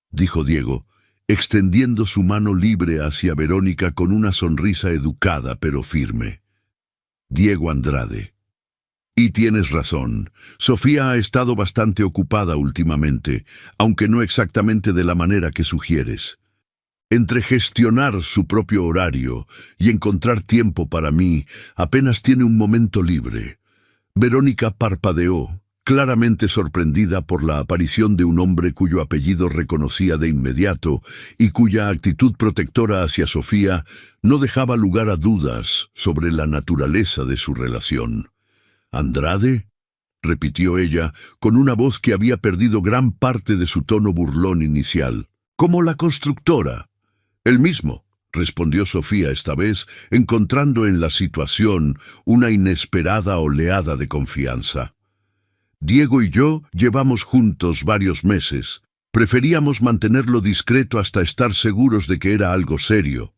dijo Diego, extendiendo su mano libre hacia Verónica con una sonrisa educada pero firme. «Diego Andrade». «Y tienes razón. Sofía ha estado bastante ocupada últimamente, aunque no exactamente de la manera que sugieres. Entre gestionar su propio horario y encontrar tiempo para mí, apenas tiene un momento libre». Verónica parpadeó, claramente sorprendida por la aparición de un hombre cuyo apellido reconocía de inmediato y cuya actitud protectora hacia Sofía no dejaba lugar a dudas sobre la naturaleza de su relación. «¿Andrade?», repitió ella, con una voz que había perdido gran parte de su tono burlón inicial. «¿Como la constructora?» «El mismo», respondió Sofía esta vez, encontrando en la situación una inesperada oleada de confianza. «Diego y yo llevamos juntos varios meses. Preferíamos mantenerlo discreto hasta estar seguros de que era algo serio».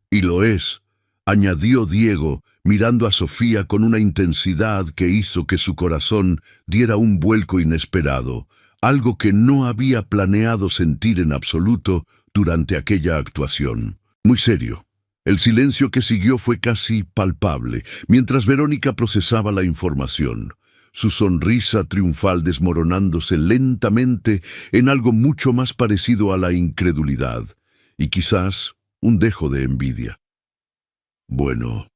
«Y lo es», añadió Diego, mirando a Sofía con una intensidad que hizo que su corazón diera un vuelco inesperado, algo que no había planeado sentir en absoluto durante aquella actuación. Muy serio. El silencio que siguió fue casi palpable, mientras Verónica procesaba la información, su sonrisa triunfal desmoronándose lentamente en algo mucho más parecido a la incredulidad, y quizás un dejo de envidia. «Bueno,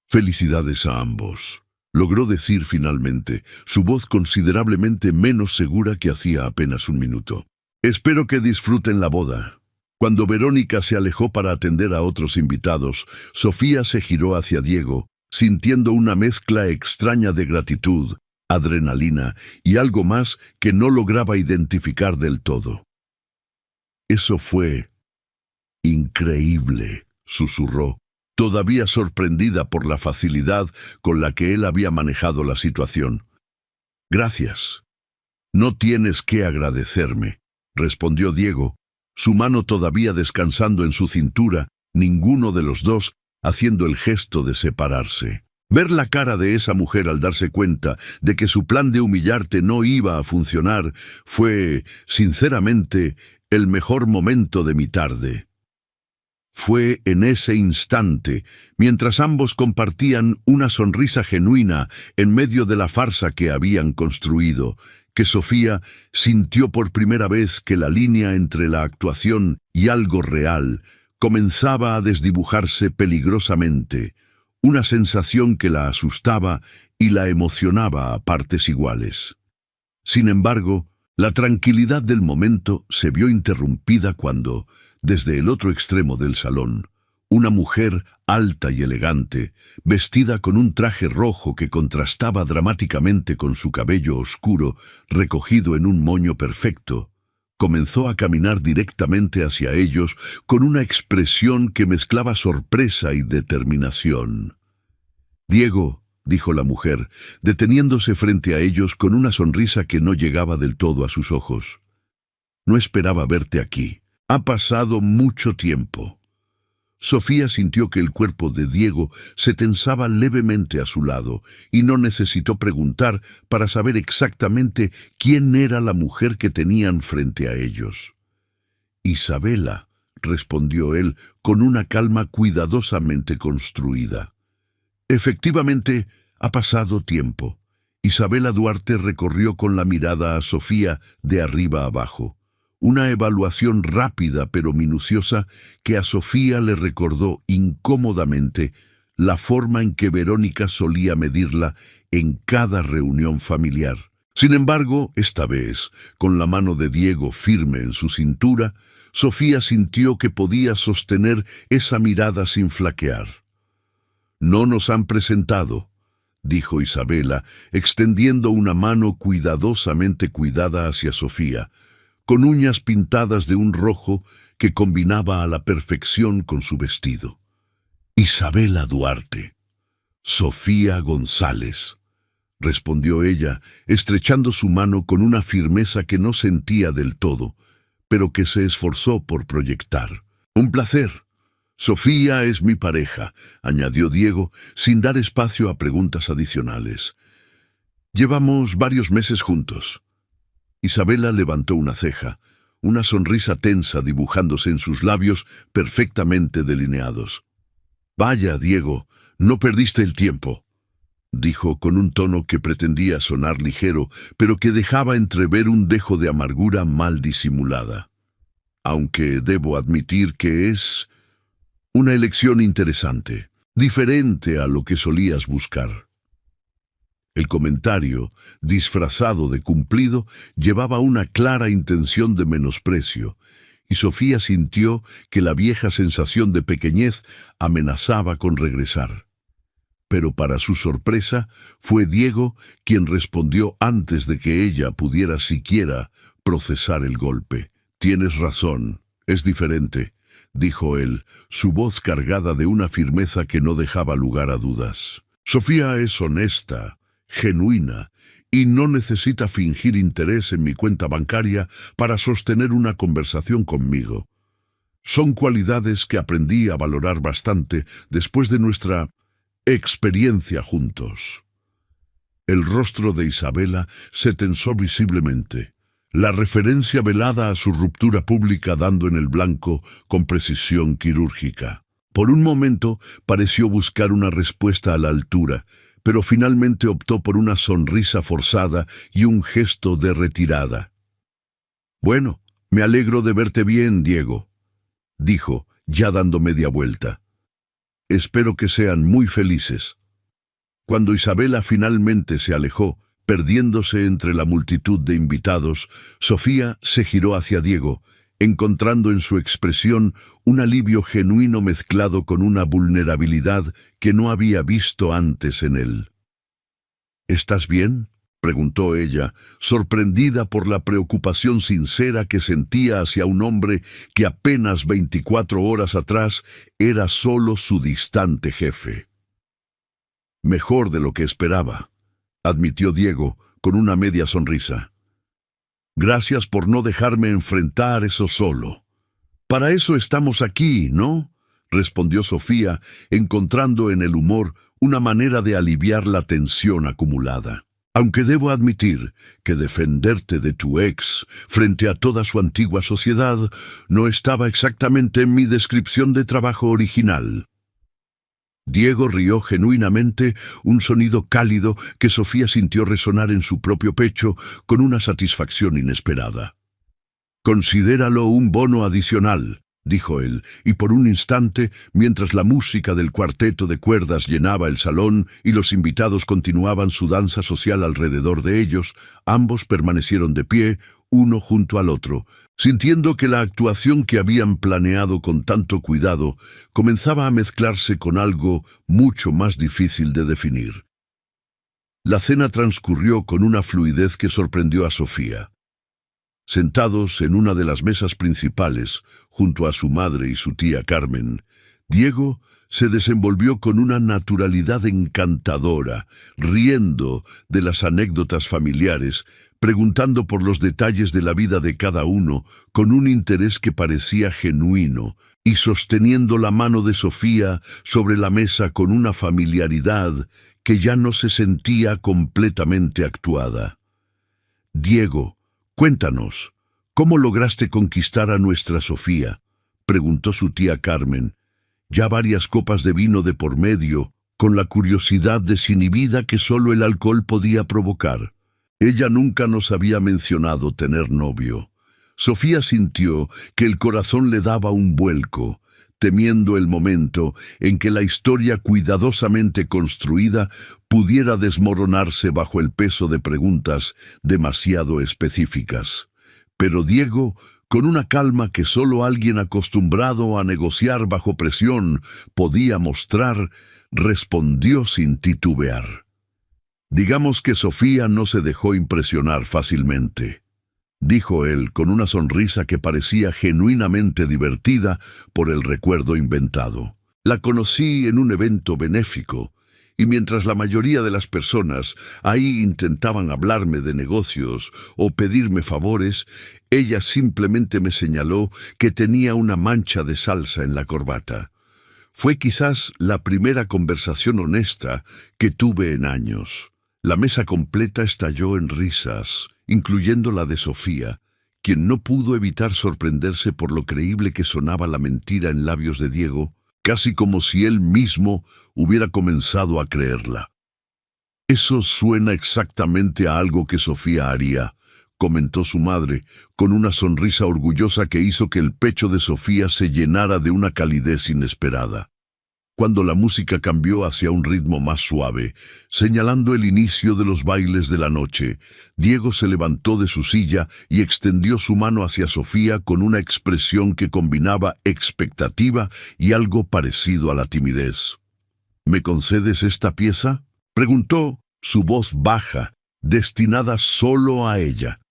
felicidades a ambos», logró decir finalmente, su voz considerablemente menos segura que hacía apenas un minuto. «Espero que disfruten la boda». Cuando Verónica se alejó para atender a otros invitados, Sofía se giró hacia Diego, sintiendo una mezcla extraña de gratitud, adrenalina y algo más que no lograba identificar del todo. «Eso fue increíble», susurró, todavía sorprendida por la facilidad con la que él había manejado la situación. «Gracias. No tienes que agradecerme», respondió Diego, su mano todavía descansando en su cintura, ninguno de los dos haciendo el gesto de separarse. Ver la cara de esa mujer al darse cuenta de que su plan de humillarte no iba a funcionar fue, sinceramente, el mejor momento de mi tarde. Fue en ese instante, mientras ambos compartían una sonrisa genuina en medio de la farsa que habían construido, que Sofía sintió por primera vez que la línea entre la actuación y algo real comenzaba a desdibujarse peligrosamente, una sensación que la asustaba y la emocionaba a partes iguales. Sin embargo, la tranquilidad del momento se vio interrumpida cuando, desde el otro extremo del salón, una mujer alta y elegante, vestida con un traje rojo que contrastaba dramáticamente con su cabello oscuro, recogido en un moño perfecto, comenzó a caminar directamente hacia ellos con una expresión que mezclaba sorpresa y determinación. «Diego», dijo la mujer, deteniéndose frente a ellos con una sonrisa que no llegaba del todo a sus ojos. «No esperaba verte aquí. Ha pasado mucho tiempo». Sofía sintió que el cuerpo de Diego se tensaba levemente a su lado y no necesitó preguntar para saber exactamente quién era la mujer que tenían frente a ellos. «Isabela», respondió él con una calma cuidadosamente construida. «Efectivamente, ha pasado tiempo». Isabela Duarte recorrió con la mirada a Sofía de arriba abajo. Una evaluación rápida pero minuciosa que a Sofía le recordó incómodamente la forma en que Verónica solía medirla en cada reunión familiar. Sin embargo, esta vez, con la mano de Diego firme en su cintura, Sofía sintió que podía sostener esa mirada sin flaquear. «No nos han presentado», dijo Isabela, extendiendo una mano cuidadosamente cuidada hacia Sofía, con uñas pintadas de un rojo que combinaba a la perfección con su vestido. «Isabela Duarte. Sofía González», respondió ella, estrechando su mano con una firmeza que no sentía del todo, pero que se esforzó por proyectar. Un placer. Sofía es mi pareja, añadió Diego, sin dar espacio a preguntas adicionales. Llevamos varios meses juntos. Isabela levantó una ceja, una sonrisa tensa dibujándose en sus labios perfectamente delineados. Vaya, Diego, no perdiste el tiempo, dijo con un tono que pretendía sonar ligero, pero que dejaba entrever un dejo de amargura mal disimulada. Aunque debo admitir que es una elección interesante, diferente a lo que solías buscar. El comentario, disfrazado de cumplido, llevaba una clara intención de menosprecio, y Sofía sintió que la vieja sensación de pequeñez amenazaba con regresar. Pero para su sorpresa, fue Diego quien respondió antes de que ella pudiera siquiera procesar el golpe. «Tienes razón, es diferente», dijo él, su voz cargada de una firmeza que no dejaba lugar a dudas. «Sofía es honesta, genuina, y no necesita fingir interés en mi cuenta bancaria para sostener una conversación conmigo. Son cualidades que aprendí a valorar bastante después de nuestra experiencia juntos». El rostro de Isabela se tensó visiblemente, la referencia velada a su ruptura pública dando en el blanco con precisión quirúrgica. Por un momento pareció buscar una respuesta a la altura, pero finalmente optó por una sonrisa forzada y un gesto de retirada. «Bueno, me alegro de verte bien, Diego», dijo, ya dando media vuelta. «Espero que sean muy felices». Cuando Isabela finalmente se alejó, perdiéndose entre la multitud de invitados, Sofía se giró hacia Diego, encontrando en su expresión un alivio genuino mezclado con una vulnerabilidad que no había visto antes en él. «¿Estás bien?», preguntó ella, sorprendida por la preocupación sincera que sentía hacia un hombre que apenas 24 horas atrás era solo su distante jefe. «Mejor de lo que esperaba», admitió Diego con una media sonrisa. «Gracias por no dejarme enfrentar eso solo». «Para eso estamos aquí, ¿no?», respondió Sofía, encontrando en el humor una manera de aliviar la tensión acumulada. «Aunque debo admitir que defenderte de tu ex frente a toda su antigua sociedad no estaba exactamente en mi descripción de trabajo original». Diego rió genuinamente, un sonido cálido que Sofía sintió resonar en su propio pecho con una satisfacción inesperada. «Considéralo un bono adicional», dijo él, y por un instante, mientras la música del cuarteto de cuerdas llenaba el salón y los invitados continuaban su danza social alrededor de ellos, ambos permanecieron de pie, uno junto al otro, sintiendo que la actuación que habían planeado con tanto cuidado comenzaba a mezclarse con algo mucho más difícil de definir. La cena transcurrió con una fluidez que sorprendió a Sofía. Sentados en una de las mesas principales, junto a su madre y su tía Carmen, Diego se desenvolvió con una naturalidad encantadora, riendo de las anécdotas familiares, preguntando por los detalles de la vida de cada uno con un interés que parecía genuino, y sosteniendo la mano de Sofía sobre la mesa con una familiaridad que ya no se sentía completamente actuada. «Diego, cuéntanos, ¿cómo lograste conquistar a nuestra Sofía?», preguntó su tía Carmen, ya varias copas de vino de por medio, con la curiosidad desinhibida que solo el alcohol podía provocar. Ella nunca nos había mencionado tener novio. Sofía sintió que el corazón le daba un vuelco, temiendo el momento en que la historia cuidadosamente construida pudiera desmoronarse bajo el peso de preguntas demasiado específicas. Pero Diego, con una calma que solo alguien acostumbrado a negociar bajo presión podía mostrar, respondió sin titubear. «Digamos que Sofía no se dejó impresionar fácilmente», dijo él con una sonrisa que parecía genuinamente divertida por el recuerdo inventado. «La conocí en un evento benéfico y mientras la mayoría de las personas ahí intentaban hablarme de negocios o pedirme favores, ella simplemente me señaló que tenía una mancha de salsa en la corbata. Fue quizás la primera conversación honesta que tuve en años. La mesa completa estalló en risas, incluyendo la de Sofía, quien no pudo evitar sorprenderse por lo creíble que sonaba la mentira en labios de Diego, casi como si él mismo hubiera comenzado a creerla. «Eso suena exactamente a algo que Sofía haría», comentó su madre, con una sonrisa orgullosa que hizo que el pecho de Sofía se llenara de una calidez inesperada. Cuando la música cambió hacia un ritmo más suave, señalando el inicio de los bailes de la noche, Diego se levantó de su silla y extendió su mano hacia Sofía con una expresión que combinaba expectativa y algo parecido a la timidez. «¿Me concedes esta pieza?», preguntó, su voz baja, destinada solo a ella.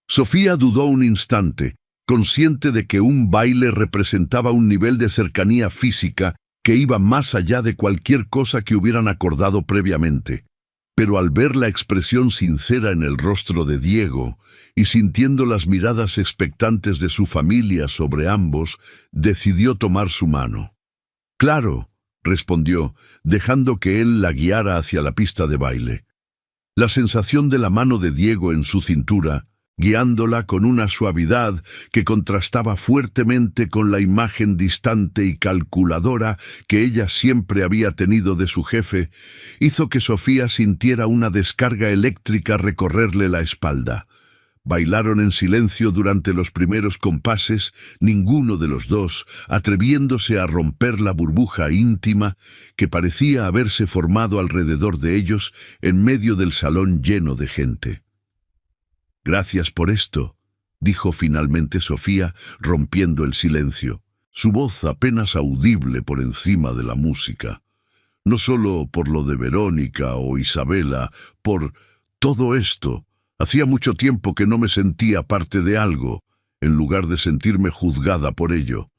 Sofía dudó un instante, consciente de que un baile representaba un nivel de cercanía física que iba más allá de cualquier cosa que hubieran acordado previamente. Pero al ver la expresión sincera en el rostro de Diego y sintiendo las miradas expectantes de su familia sobre ambos, decidió tomar su mano. «Claro», respondió, dejando que él la guiara hacia la pista de baile. La sensación de la mano de Diego en su cintura, guiándola con una suavidad que contrastaba fuertemente con la imagen distante y calculadora que ella siempre había tenido de su jefe, hizo que Sofía sintiera una descarga eléctrica recorrerle la espalda. Bailaron en silencio durante los primeros compases, ninguno de los dos atreviéndose a romper la burbuja íntima que parecía haberse formado alrededor de ellos en medio del salón lleno de gente. «Gracias por esto», dijo finalmente Sofía, rompiendo el silencio, su voz apenas audible por encima de la música. No solo por lo de Verónica o Isabela, por todo esto. Hacía mucho tiempo que no me sentía parte de algo, en lugar de sentirme juzgada por ello.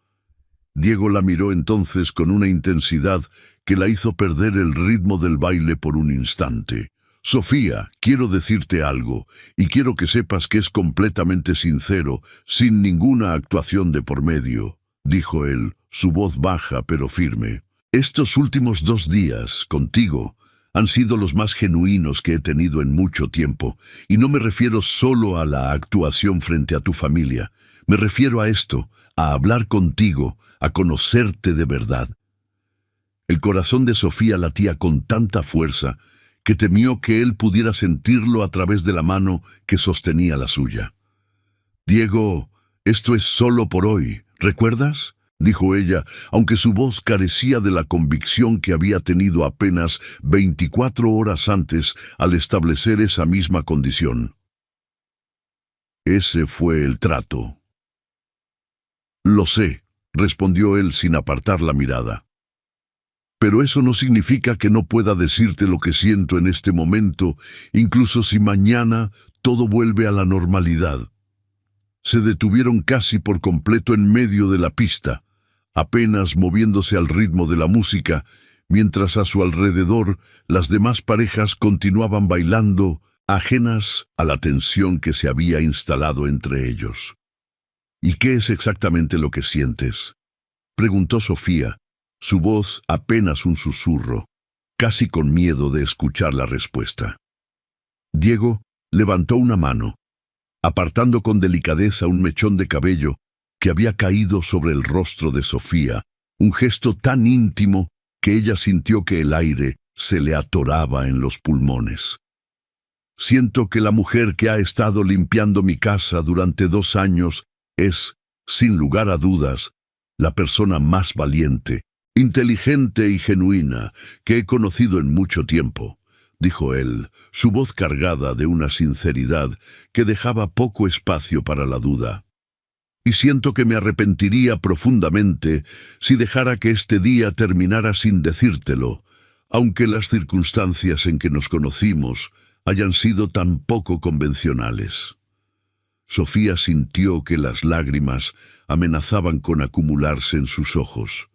Diego la miró entonces con una intensidad que la hizo perder el ritmo del baile por un instante. «Sofía, quiero decirte algo, y quiero que sepas que es completamente sincero, sin ninguna actuación de por medio», dijo él, su voz baja pero firme. «Estos últimos 2 días, contigo, han sido los más genuinos que he tenido en mucho tiempo, y no me refiero solo a la actuación frente a tu familia. Me refiero a esto, a hablar contigo, a conocerte de verdad». El corazón de Sofía latía con tanta fuerza que temió que él pudiera sentirlo a través de la mano que sostenía la suya. «Diego, esto es solo por hoy, ¿recuerdas?», dijo ella, aunque su voz carecía de la convicción que había tenido apenas 24 horas antes al establecer esa misma condición. «Ese fue el trato». «Lo sé», respondió él sin apartar la mirada. «Pero eso no significa que no pueda decirte lo que siento en este momento, incluso si mañana todo vuelve a la normalidad». Se detuvieron casi por completo en medio de la pista, apenas moviéndose al ritmo de la música, mientras a su alrededor las demás parejas continuaban bailando, ajenas a la tensión que se había instalado entre ellos. «¿Y qué es exactamente lo que sientes?», preguntó Sofía, su voz apenas un susurro, casi con miedo de escuchar la respuesta. Diego levantó una mano, apartando con delicadeza un mechón de cabello que había caído sobre el rostro de Sofía, un gesto tan íntimo que ella sintió que el aire se le atoraba en los pulmones. «Siento que la mujer que ha estado limpiando mi casa durante 2 años es, sin lugar a dudas, la persona más valiente, inteligente y genuina que he conocido en mucho tiempo», dijo él, su voz cargada de una sinceridad que dejaba poco espacio para la duda. «Y siento que me arrepentiría profundamente si dejara que este día terminara sin decírtelo, aunque las circunstancias en que nos conocimos hayan sido tan poco convencionales». Sofía sintió que las lágrimas amenazaban con acumularse en sus ojos.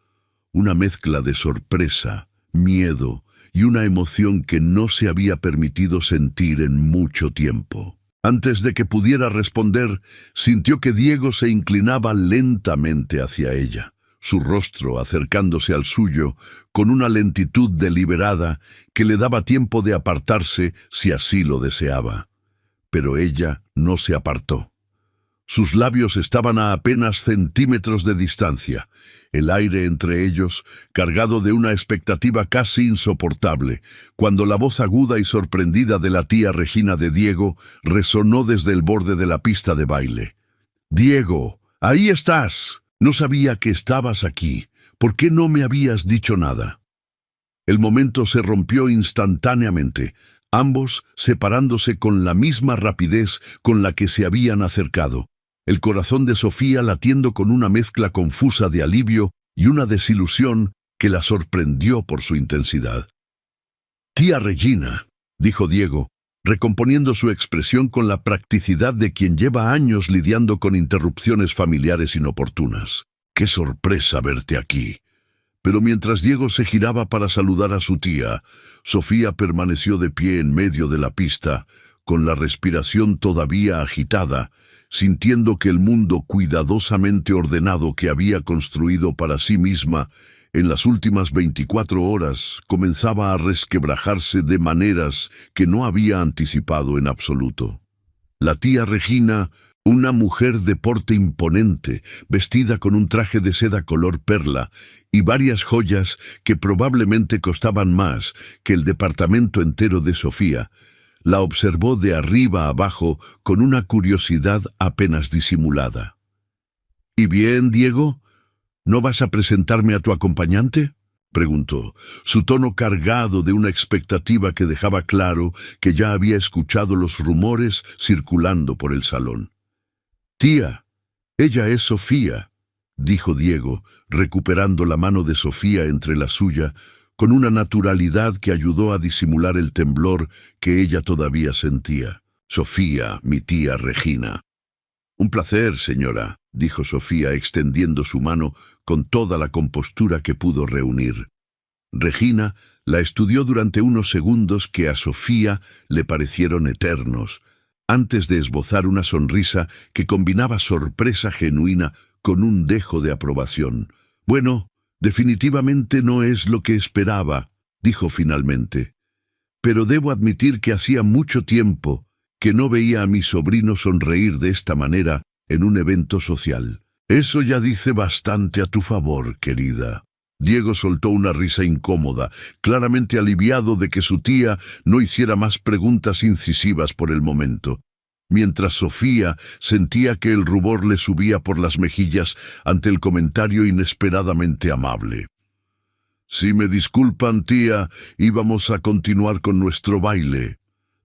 Una mezcla de sorpresa, miedo y una emoción que no se había permitido sentir en mucho tiempo. Antes de que pudiera responder, sintió que Diego se inclinaba lentamente hacia ella, su rostro acercándose al suyo con una lentitud deliberada que le daba tiempo de apartarse si así lo deseaba. Pero ella no se apartó. Sus labios estaban a apenas centímetros de distancia, el aire entre ellos cargado de una expectativa casi insoportable, cuando la voz aguda y sorprendida de la tía Regina de Diego resonó desde el borde de la pista de baile. «Diego, ahí estás. No sabía que estabas aquí. ¿Por qué no me habías dicho nada?» El momento se rompió instantáneamente, ambos separándose con la misma rapidez con la que se habían acercado. El corazón de Sofía latiendo con una mezcla confusa de alivio y una desilusión que la sorprendió por su intensidad. «Tía Regina», dijo Diego, recomponiendo su expresión con la practicidad de quien lleva años lidiando con interrupciones familiares inoportunas. «Qué sorpresa verte aquí». Pero mientras Diego se giraba para saludar a su tía, Sofía permaneció de pie en medio de la pista, con la respiración todavía agitada, sintiendo que el mundo cuidadosamente ordenado que había construido para sí misma en las últimas 24 horas comenzaba a resquebrajarse de maneras que no había anticipado en absoluto. La tía Regina, una mujer de porte imponente, vestida con un traje de seda color perla y varias joyas que probablemente costaban más que el departamento entero de Sofía, la observó de arriba abajo con una curiosidad apenas disimulada. «¿Y bien, Diego? ¿No vas a presentarme a tu acompañante?», preguntó, su tono cargado de una expectativa que dejaba claro que ya había escuchado los rumores circulando por el salón. «Tía, ella es Sofía», dijo Diego, recuperando la mano de Sofía entre la suya, con una naturalidad que ayudó a disimular el temblor que ella todavía sentía. «Sofía, mi tía Regina». «Un placer, señora», dijo Sofía extendiendo su mano con toda la compostura que pudo reunir. Regina la estudió durante unos segundos que a Sofía le parecieron eternos, antes de esbozar una sonrisa que combinaba sorpresa genuina con un dejo de aprobación. «Bueno, definitivamente no es lo que esperaba», dijo finalmente. «Pero debo admitir que hacía mucho tiempo que no veía a mi sobrino sonreír de esta manera en un evento social. Eso ya dice bastante a tu favor, querida». Diego soltó una risa incómoda, claramente aliviado de que su tía no hiciera más preguntas incisivas por el momento, mientras Sofía sentía que el rubor le subía por las mejillas ante el comentario inesperadamente amable. «Si me disculpan, tía, íbamos a continuar con nuestro baile»,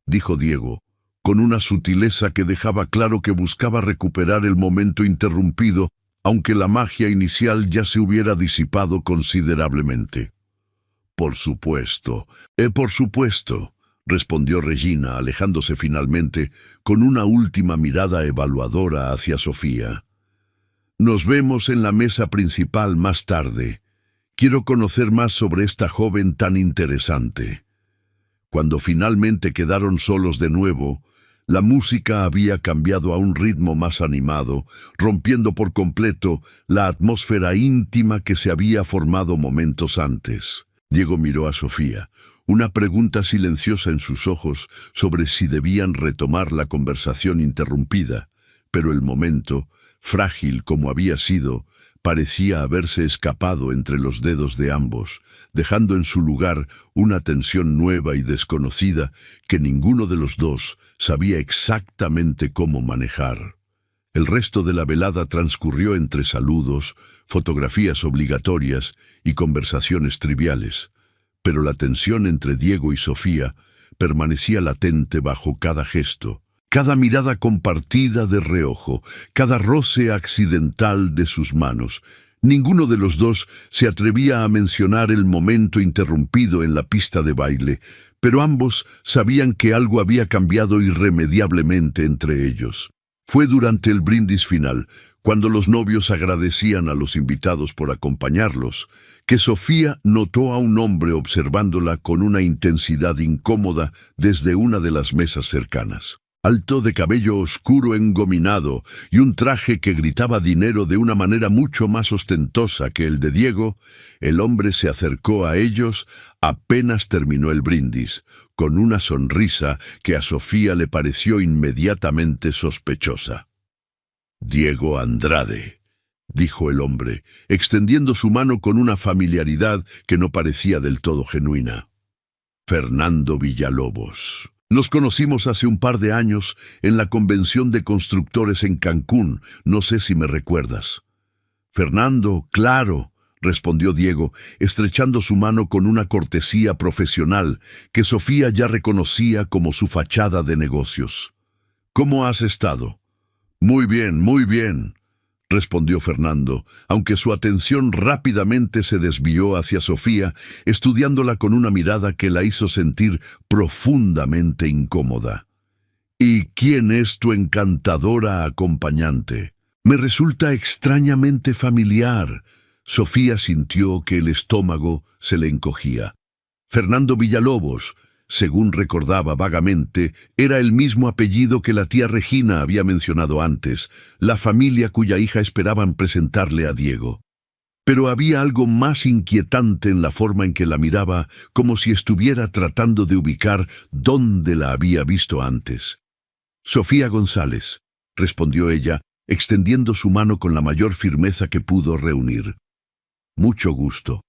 dijo Diego, con una sutileza que dejaba claro que buscaba recuperar el momento interrumpido, aunque la magia inicial ya se hubiera disipado considerablemente. Por supuesto, respondió Regina, alejándose finalmente, con una última mirada evaluadora hacia Sofía. «Nos vemos en la mesa principal más tarde. Quiero conocer más sobre esta joven tan interesante». Cuando finalmente quedaron solos de nuevo, la música había cambiado a un ritmo más animado, rompiendo por completo la atmósfera íntima que se había formado momentos antes. Diego miró a Sofía, una pregunta silenciosa en sus ojos sobre si debían retomar la conversación interrumpida, pero el momento, frágil como había sido, parecía haberse escapado entre los dedos de ambos, dejando en su lugar una tensión nueva y desconocida que ninguno de los dos sabía exactamente cómo manejar. El resto de la velada transcurrió entre saludos, fotografías obligatorias y conversaciones triviales, pero la tensión entre Diego y Sofía permanecía latente bajo cada gesto, cada mirada compartida de reojo, cada roce accidental de sus manos. Ninguno de los dos se atrevía a mencionar el momento interrumpido en la pista de baile, pero ambos sabían que algo había cambiado irremediablemente entre ellos. Fue durante el brindis final, cuando los novios agradecían a los invitados por acompañarlos, que Sofía notó a un hombre observándola con una intensidad incómoda desde una de las mesas cercanas. Alto, de cabello oscuro engominado y un traje que gritaba dinero de una manera mucho más ostentosa que el de Diego, el hombre se acercó a ellos apenas terminó el brindis, con una sonrisa que a Sofía le pareció inmediatamente sospechosa. «Diego Andrade», dijo el hombre, extendiendo su mano con una familiaridad que no parecía del todo genuina. «Fernando Villalobos. Nos conocimos hace un par de años en la convención de constructores en Cancún, no sé si me recuerdas». «Fernando, claro», respondió Diego, estrechando su mano con una cortesía profesional que Sofía ya reconocía como su fachada de negocios. «¿Cómo has estado?» muy bien», respondió Fernando, aunque su atención rápidamente se desvió hacia Sofía, estudiándola con una mirada que la hizo sentir profundamente incómoda. «¿Y quién es tu encantadora acompañante?» «Me resulta extrañamente familiar». Sofía sintió que el estómago se le encogía. Fernando Villalobos, según recordaba vagamente, era el mismo apellido que la tía Regina había mencionado antes, la familia cuya hija esperaban presentarle a Diego. Pero había algo más inquietante en la forma en que la miraba, como si estuviera tratando de ubicar dónde la había visto antes. «Sofía González», respondió ella, extendiendo su mano con la mayor firmeza que pudo reunir. «Mucho gusto».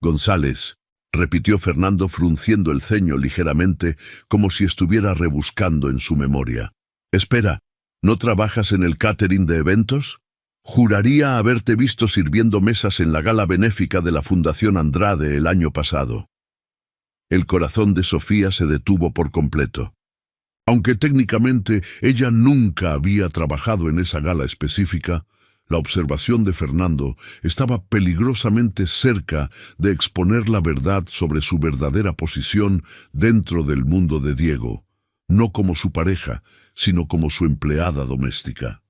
«González», repitió Fernando frunciendo el ceño ligeramente, como si estuviera rebuscando en su memoria. «Espera, ¿no trabajas en el catering de eventos? Juraría haberte visto sirviendo mesas en la gala benéfica de la Fundación Andrade el año pasado». El corazón de Sofía se detuvo por completo. Aunque técnicamente ella nunca había trabajado en esa gala específica, la observación de Fernando estaba peligrosamente cerca de exponer la verdad sobre su verdadera posición dentro del mundo de Diego, no como su pareja, sino como su empleada doméstica.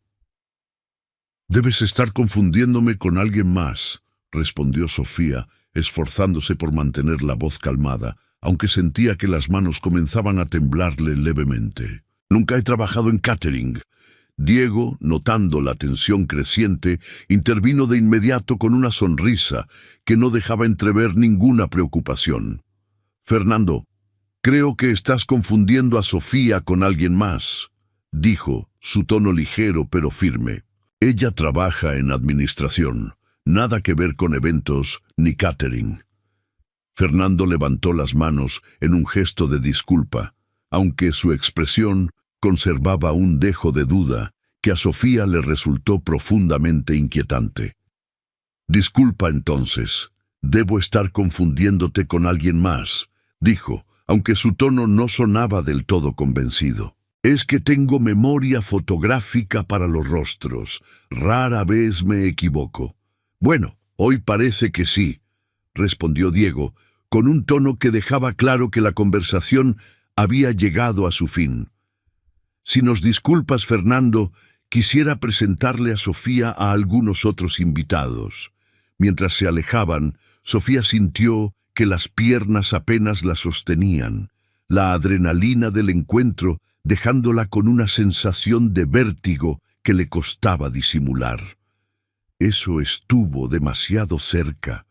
«Debes estar confundiéndome con alguien más», respondió Sofía, esforzándose por mantener la voz calmada, aunque sentía que las manos comenzaban a temblarle levemente. «Nunca he trabajado en catering». Diego, notando la tensión creciente, intervino de inmediato con una sonrisa que no dejaba entrever ninguna preocupación. «Fernando, creo que estás confundiendo a Sofía con alguien más», dijo, su tono ligero pero firme. «Ella trabaja en administración, nada que ver con eventos ni catering». Fernando levantó las manos en un gesto de disculpa, aunque su expresión conservaba un dejo de duda que a Sofía le resultó profundamente inquietante. «Disculpa entonces, debo estar confundiéndote con alguien más», dijo, aunque su tono no sonaba del todo convencido. «Es que tengo memoria fotográfica para los rostros, rara vez me equivoco». «Bueno, hoy parece que sí», respondió Diego, con un tono que dejaba claro que la conversación había llegado a su fin. «Si nos disculpas, Fernando, quisiera presentarle a Sofía a algunos otros invitados». Mientras se alejaban, Sofía sintió que las piernas apenas la sostenían, la adrenalina del encuentro dejándola con una sensación de vértigo que le costaba disimular. «Eso estuvo demasiado cerca»,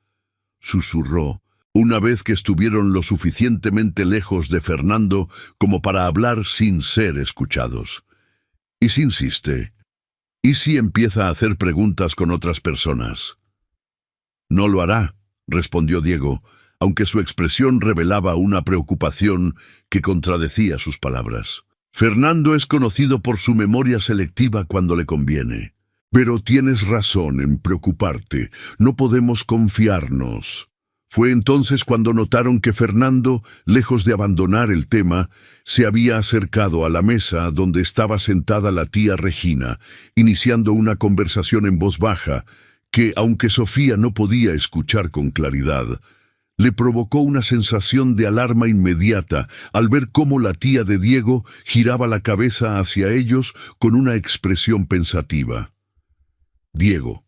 susurró, una vez que estuvieron lo suficientemente lejos de Fernando como para hablar sin ser escuchados. «¿Y si insiste? ¿Y si empieza a hacer preguntas con otras personas?» «No lo hará», respondió Diego, aunque su expresión revelaba una preocupación que contradecía sus palabras. «Fernando es conocido por su memoria selectiva cuando le conviene. Pero tienes razón en preocuparte, no podemos confiarnos». Fue entonces cuando notaron que Fernando, lejos de abandonar el tema, se había acercado a la mesa donde estaba sentada la tía Regina, iniciando una conversación en voz baja que, aunque Sofía no podía escuchar con claridad, le provocó una sensación de alarma inmediata al ver cómo la tía de Diego giraba la cabeza hacia ellos con una expresión pensativa. «Diego,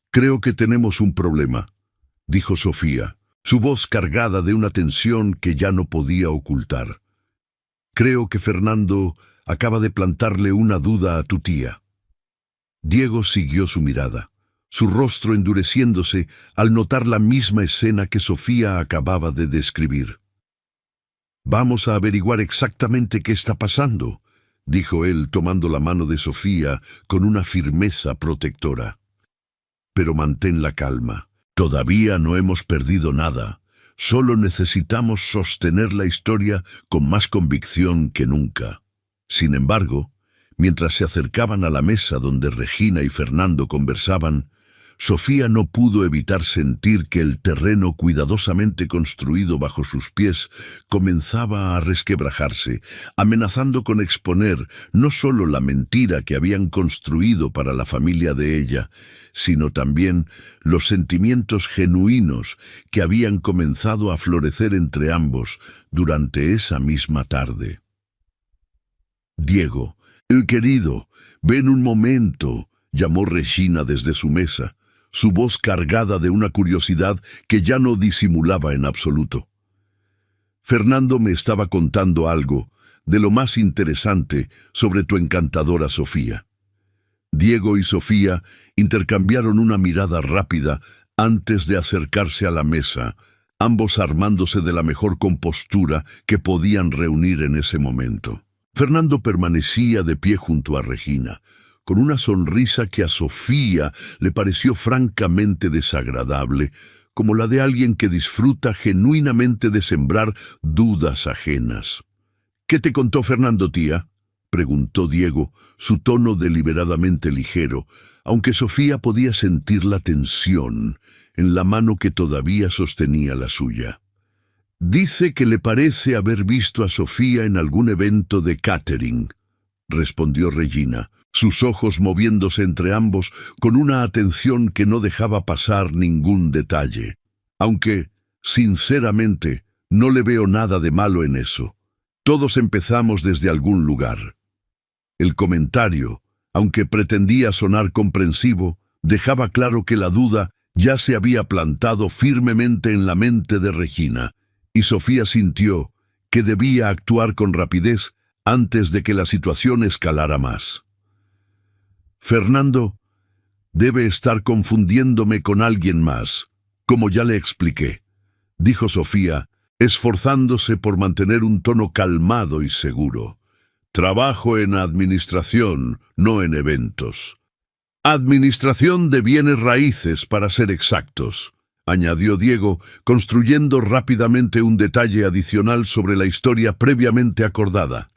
creo que tenemos un problema», dijo Sofía, su voz cargada de una tensión que ya no podía ocultar. Creo que Fernando acaba de plantarle una duda a tu tía. Diego siguió su mirada, su rostro endureciéndose al notar la misma escena que Sofía acababa de describir. «Vamos a averiguar exactamente qué está pasando», dijo él tomando la mano de Sofía con una firmeza protectora. «Pero mantén la calma. Todavía no hemos perdido nada. Solo necesitamos sostener la historia con más convicción que nunca». Sin embargo, mientras se acercaban a la mesa donde Regina y Fernando conversaban, Sofía no pudo evitar sentir que el terreno cuidadosamente construido bajo sus pies comenzaba a resquebrajarse, amenazando con exponer no solo la mentira que habían construido para la familia de ella, sino también los sentimientos genuinos que habían comenzado a florecer entre ambos durante esa misma tarde. «Diego, el querido, ven un momento», llamó Regina desde su mesa, su voz cargada de una curiosidad que ya no disimulaba en absoluto. «Fernando me estaba contando algo de lo más interesante sobre tu encantadora Sofía». Diego y Sofía intercambiaron una mirada rápida antes de acercarse a la mesa, ambos armándose de la mejor compostura que podían reunir en ese momento. Fernando permanecía de pie junto a Regina, con una sonrisa que a Sofía le pareció francamente desagradable, como la de alguien que disfruta genuinamente de sembrar dudas ajenas. «¿Qué te contó Fernando, tía?», preguntó Diego, su tono deliberadamente ligero, aunque Sofía podía sentir la tensión en la mano que todavía sostenía la suya. «Dice que le parece haber visto a Sofía en algún evento de catering», respondió Regina, sus ojos moviéndose entre ambos con una atención que no dejaba pasar ningún detalle. «Aunque, sinceramente, no le veo nada de malo en eso. Todos empezamos desde algún lugar». El comentario, aunque pretendía sonar comprensivo, dejaba claro que la duda ya se había plantado firmemente en la mente de Regina, y Sofía sintió que debía actuar con rapidez antes de que la situación escalara más. «Fernando debe estar confundiéndome con alguien más, como ya le expliqué», dijo Sofía, esforzándose por mantener un tono calmado y seguro. «Trabajo en administración, no en eventos. Administración de bienes raíces, para ser exactos», añadió Diego, construyendo rápidamente un detalle adicional sobre la historia previamente acordada.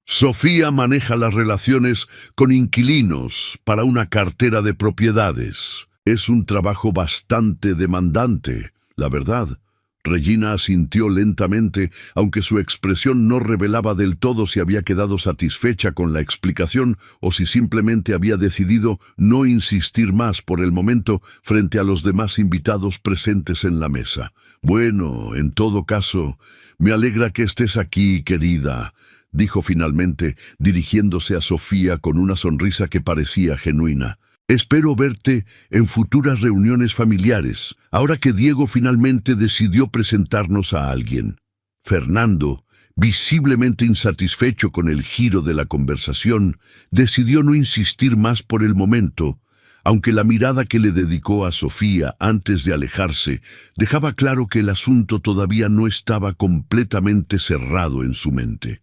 «Sofía maneja las relaciones con inquilinos para una cartera de propiedades. Es un trabajo bastante demandante, la verdad». Regina asintió lentamente, aunque su expresión no revelaba del todo si había quedado satisfecha con la explicación o si simplemente había decidido no insistir más por el momento frente a los demás invitados presentes en la mesa. «Bueno, en todo caso, me alegra que estés aquí, querida», dijo finalmente, dirigiéndose a Sofía con una sonrisa que parecía genuina. «Espero verte en futuras reuniones familiares, ahora que Diego finalmente decidió presentarnos a alguien». Fernando, visiblemente insatisfecho con el giro de la conversación, decidió no insistir más por el momento, aunque la mirada que le dedicó a Sofía antes de alejarse dejaba claro que el asunto todavía no estaba completamente cerrado en su mente.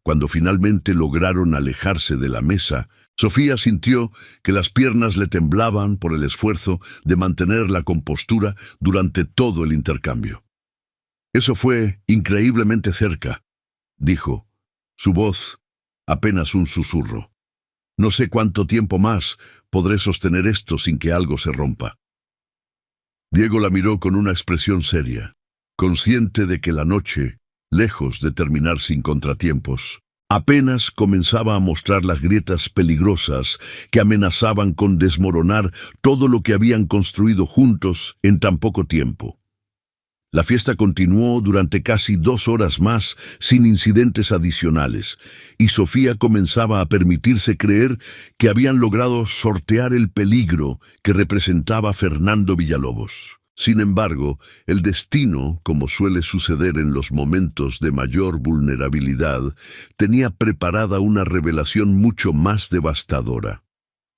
Cuando finalmente lograron alejarse de la mesa, Sofía sintió que las piernas le temblaban por el esfuerzo de mantener la compostura durante todo el intercambio. «Eso fue increíblemente cerca», dijo, su voz apenas un susurro. «No sé cuánto tiempo más podré sostener esto sin que algo se rompa». Diego la miró con una expresión seria, consciente de que la noche, lejos de terminar sin contratiempos, apenas comenzaba a mostrar las grietas peligrosas que amenazaban con desmoronar todo lo que habían construido juntos en tan poco tiempo. La fiesta continuó durante casi 2 horas más sin incidentes adicionales, y Sofía comenzaba a permitirse creer que habían logrado sortear el peligro que representaba Fernando Villalobos. Sin embargo, el destino, como suele suceder en los momentos de mayor vulnerabilidad, tenía preparada una revelación mucho más devastadora.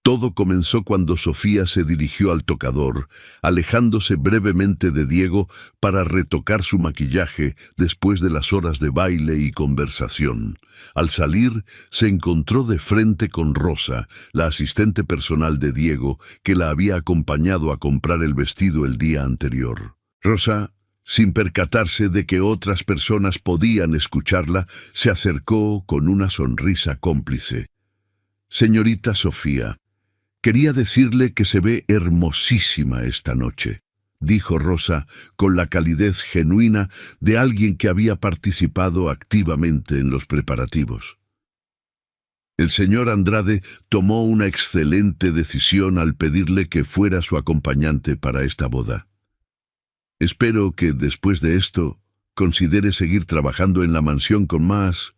Todo comenzó cuando Sofía se dirigió al tocador, alejándose brevemente de Diego para retocar su maquillaje después de las horas de baile y conversación. Al salir, se encontró de frente con Rosa, la asistente personal de Diego, que la había acompañado a comprar el vestido el día anterior. Rosa, sin percatarse de que otras personas podían escucharla, se acercó con una sonrisa cómplice. «Señorita Sofía, quería decirle que se ve hermosísima esta noche», dijo Rosa con la calidez genuina de alguien que había participado activamente en los preparativos. El señor Andrade tomó una excelente decisión al pedirle que fuera su acompañante para esta boda. Espero que después de esto considere seguir trabajando en la mansión con más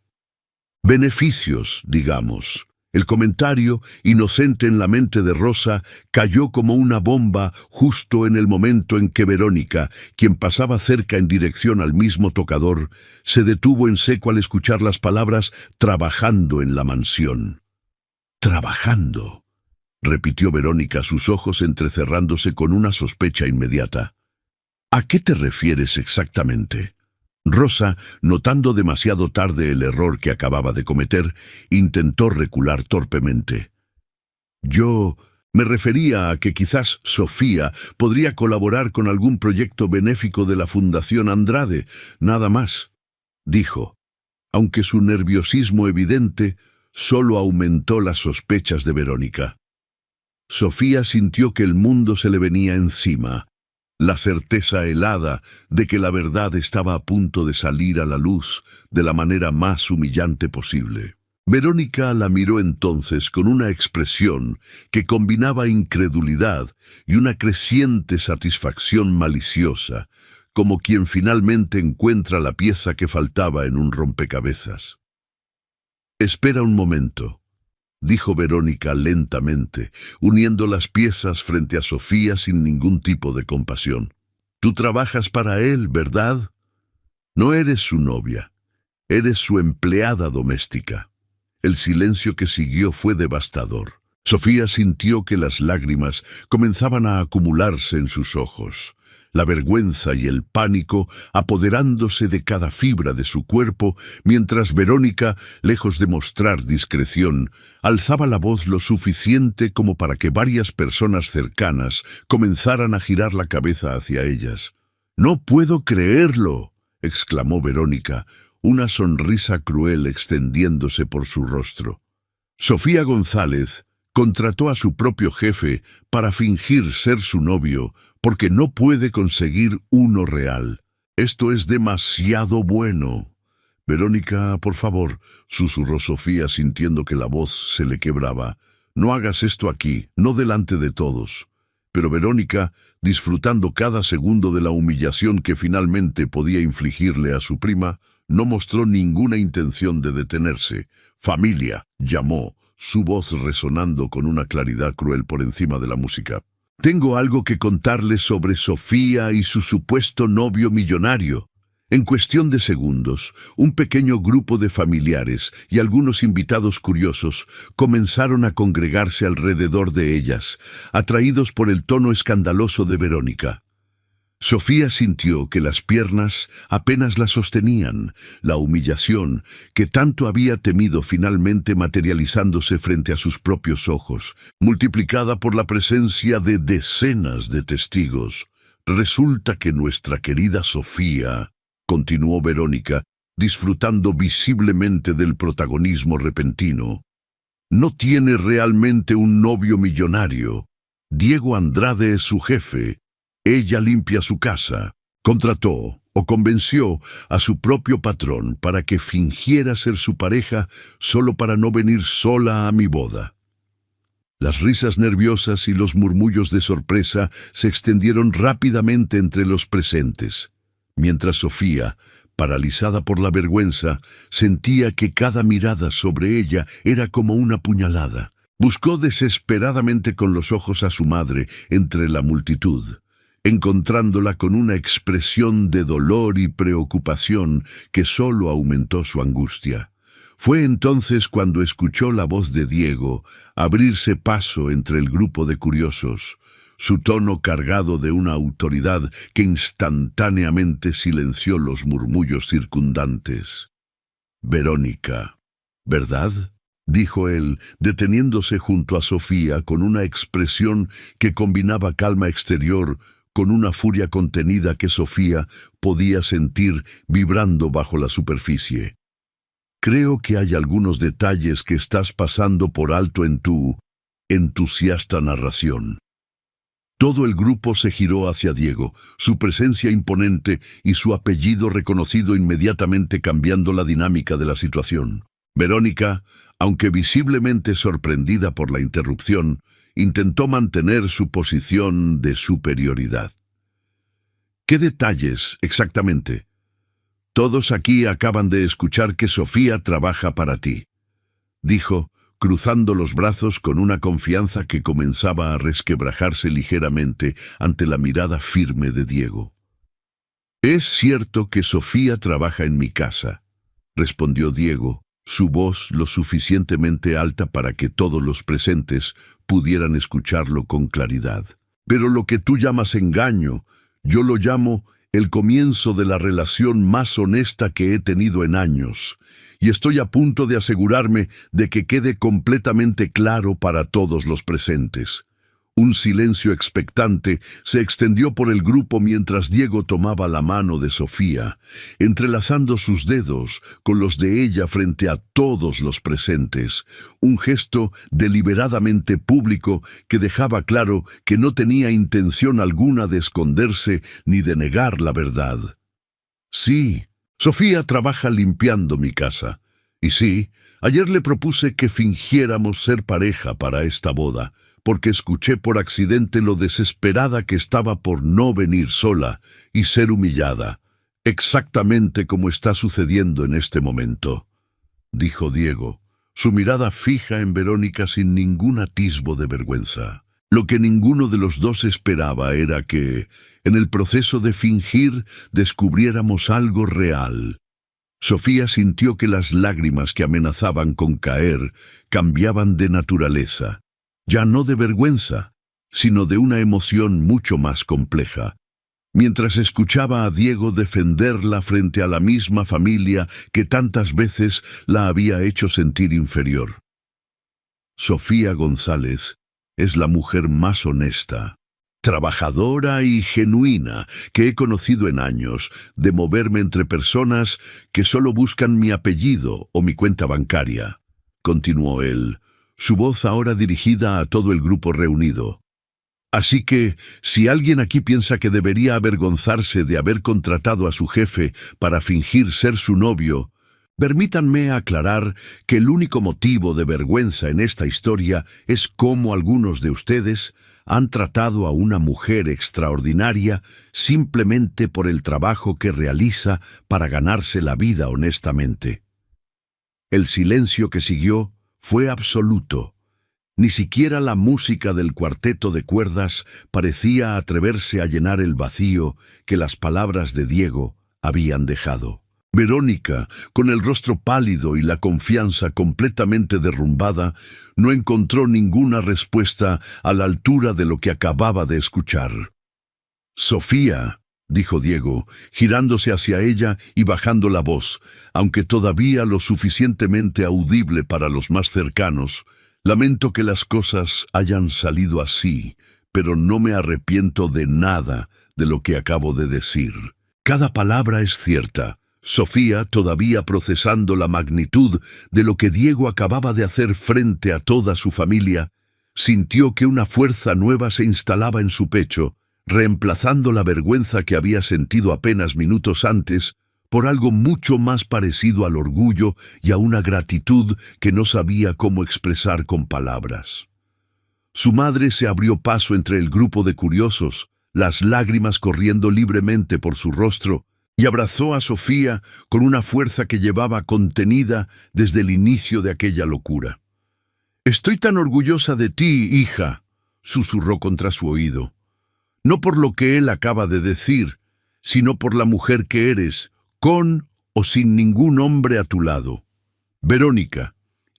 beneficios, digamos. El comentario, inocente en la mente de Rosa, cayó como una bomba justo en el momento en que Verónica, quien pasaba cerca en dirección al mismo tocador, se detuvo en seco al escuchar las palabras «trabajando en la mansión». «Trabajando», repitió Verónica, sus ojos entrecerrándose con una sospecha inmediata. «¿A qué te refieres exactamente?» Rosa, notando demasiado tarde el error que acababa de cometer, intentó recular torpemente. «Yo me refería a que quizás Sofía podría colaborar con algún proyecto benéfico de la Fundación Andrade, nada más», dijo, aunque su nerviosismo evidente solo aumentó las sospechas de Verónica. Sofía sintió que el mundo se le venía encima. La certeza helada de que la verdad estaba a punto de salir a la luz de la manera más humillante posible. Verónica la miró entonces con una expresión que combinaba incredulidad y una creciente satisfacción maliciosa, como quien finalmente encuentra la pieza que faltaba en un rompecabezas. «Espera un momento», dijo Verónica lentamente, uniendo las piezas frente a Sofía sin ningún tipo de compasión. «Tú trabajas para él, ¿verdad? No eres su novia, eres su empleada doméstica». El silencio que siguió fue devastador. Sofía sintió que las lágrimas comenzaban a acumularse en sus ojos. La vergüenza y el pánico apoderándose de cada fibra de su cuerpo, mientras Verónica, lejos de mostrar discreción, alzaba la voz lo suficiente como para que varias personas cercanas comenzaran a girar la cabeza hacia ellas. «¡No puedo creerlo!», exclamó Verónica, una sonrisa cruel extendiéndose por su rostro. Sofía González contrató a su propio jefe para fingir ser su novio porque no puede conseguir uno real. «Esto es demasiado bueno». «Verónica, por favor», susurró Sofía sintiendo que la voz se le quebraba. «No hagas esto aquí, no delante de todos». Pero Verónica, disfrutando cada segundo de la humillación que finalmente podía infligirle a su prima, no mostró ninguna intención de detenerse. «Familia», llamó, su voz resonando con una claridad cruel por encima de la música. «Tengo algo que contarles sobre Sofía y su supuesto novio millonario». En cuestión de segundos, un pequeño grupo de familiares y algunos invitados curiosos comenzaron a congregarse alrededor de ellas, atraídos por el tono escandaloso de Verónica. Sofía sintió que las piernas apenas la sostenían, la humillación que tanto había temido finalmente materializándose frente a sus propios ojos, multiplicada por la presencia de decenas de testigos. «Resulta que nuestra querida Sofía», continuó Verónica, disfrutando visiblemente del protagonismo repentino, «no tiene realmente un novio millonario. Diego Andrade es su jefe. Ella limpia su casa. Contrató o convenció a su propio patrón para que fingiera ser su pareja solo para no venir sola a mi boda». Las risas nerviosas y los murmullos de sorpresa se extendieron rápidamente entre los presentes, mientras Sofía, paralizada por la vergüenza, sentía que cada mirada sobre ella era como una puñalada. Buscó desesperadamente con los ojos a su madre entre la multitud. encontrándola con una expresión de dolor y preocupación que solo aumentó su angustia. Fue entonces cuando escuchó la voz de Diego abrirse paso entre el grupo de curiosos, su tono cargado de una autoridad que instantáneamente silenció los murmullos circundantes. «Verónica, ¿verdad?», dijo él, deteniéndose junto a Sofía con una expresión que combinaba calma exterior con una furia contenida que Sofía podía sentir vibrando bajo la superficie. «Creo que hay algunos detalles que estás pasando por alto en tu entusiasta narración». Todo el grupo se giró hacia Diego, su presencia imponente y su apellido reconocido inmediatamente cambiando la dinámica de la situación. Verónica, aunque visiblemente sorprendida por la interrupción, intentó mantener su posición de superioridad. «¿Qué detalles, exactamente?» «Todos aquí acaban de escuchar que Sofía trabaja para ti», dijo, cruzando los brazos con una confianza que comenzaba a resquebrajarse ligeramente ante la mirada firme de Diego. «Es cierto que Sofía trabaja en mi casa», respondió Diego, su voz lo suficientemente alta para que todos los presentes pudieran escucharlo con claridad. «Pero lo que tú llamas engaño, yo lo llamo el comienzo de la relación más honesta que he tenido en años, y estoy a punto de asegurarme de que quede completamente claro para todos los presentes». Un silencio expectante se extendió por el grupo mientras Diego tomaba la mano de Sofía, entrelazando sus dedos con los de ella frente a todos los presentes, un gesto deliberadamente público que dejaba claro que no tenía intención alguna de esconderse ni de negar la verdad. «Sí, Sofía trabaja limpiando mi casa. Y sí, ayer le propuse que fingiéramos ser pareja para esta boda, porque escuché por accidente lo desesperada que estaba por no venir sola y ser humillada, exactamente como está sucediendo en este momento», dijo Diego, su mirada fija en Verónica sin ningún atisbo de vergüenza. Lo que ninguno de los dos esperaba era que, en el proceso de fingir, descubriéramos algo real. Sofía sintió que las lágrimas que amenazaban con caer cambiaban de naturaleza, ya no de vergüenza, sino de una emoción mucho más compleja. Mientras escuchaba a Diego defenderla frente a la misma familia que tantas veces la había hecho sentir inferior. Sofía González es la mujer más honesta, trabajadora y genuina que he conocido en años, de moverme entre personas que solo buscan mi apellido o mi cuenta bancaria, continuó él, su voz ahora dirigida a todo el grupo reunido. Así que, si alguien aquí piensa que debería avergonzarse de haber contratado a su jefe para fingir ser su novio, permítanme aclarar que el único motivo de vergüenza en esta historia es cómo algunos de ustedes han tratado a una mujer extraordinaria simplemente por el trabajo que realiza para ganarse la vida honestamente. El silencio que siguió fue absoluto. Ni siquiera la música del cuarteto de cuerdas parecía atreverse a llenar el vacío que las palabras de Diego habían dejado. Verónica, con el rostro pálido y la confianza completamente derrumbada, no encontró ninguna respuesta a la altura de lo que acababa de escuchar. «Sofía», dijo Diego, girándose hacia ella y bajando la voz, aunque todavía lo suficientemente audible para los más cercanos, «lamento que las cosas hayan salido así, pero no me arrepiento de nada de lo que acabo de decir. Cada palabra es cierta». Sofía, todavía procesando la magnitud de lo que Diego acababa de hacer frente a toda su familia, sintió que una fuerza nueva se instalaba en su pecho, reemplazando la vergüenza que había sentido apenas minutos antes por algo mucho más parecido al orgullo y a una gratitud que no sabía cómo expresar con palabras. Su madre se abrió paso entre el grupo de curiosos, las lágrimas corriendo libremente por su rostro, y abrazó a Sofía con una fuerza que llevaba contenida desde el inicio de aquella locura. «Estoy tan orgullosa de ti, hija», susurró contra su oído. no por lo que él acaba de decir, sino por la mujer que eres, con o sin ningún hombre a tu lado. Verónica,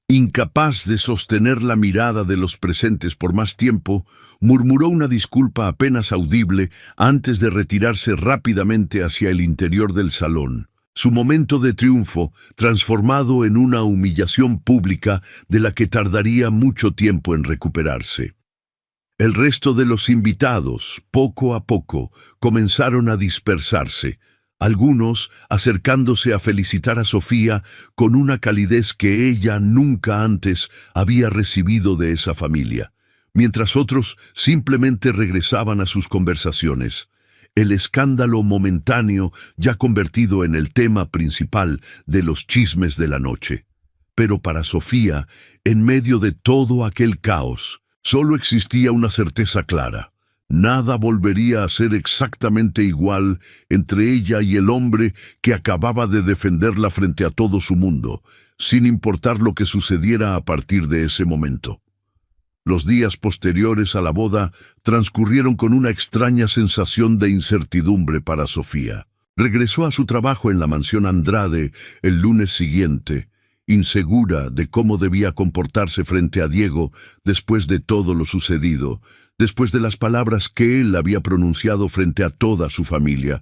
incapaz de sostener la mirada de los presentes por más tiempo, murmuró una disculpa apenas audible antes de retirarse rápidamente hacia el interior del salón. Su momento de triunfo, transformado en una humillación pública de la que tardaría mucho tiempo en recuperarse. El resto de los invitados, poco a poco, comenzaron a dispersarse, algunos acercándose a felicitar a Sofía con una calidez que ella nunca antes había recibido de esa familia, mientras otros simplemente regresaban a sus conversaciones. El escándalo momentáneo ya convertido en el tema principal de los chismes de la noche. Pero para Sofía, en medio de todo aquel caos, solo existía una certeza clara. Nada volvería a ser exactamente igual entre ella y el hombre que acababa de defenderla frente a todo su mundo, sin importar lo que sucediera a partir de ese momento. Los días posteriores a la boda transcurrieron con una extraña sensación de incertidumbre para Sofía. Regresó a su trabajo en la mansión Andrade el lunes siguiente, insegura de cómo debía comportarse frente a Diego después de todo lo sucedido, después de las palabras que él había pronunciado frente a toda su familia,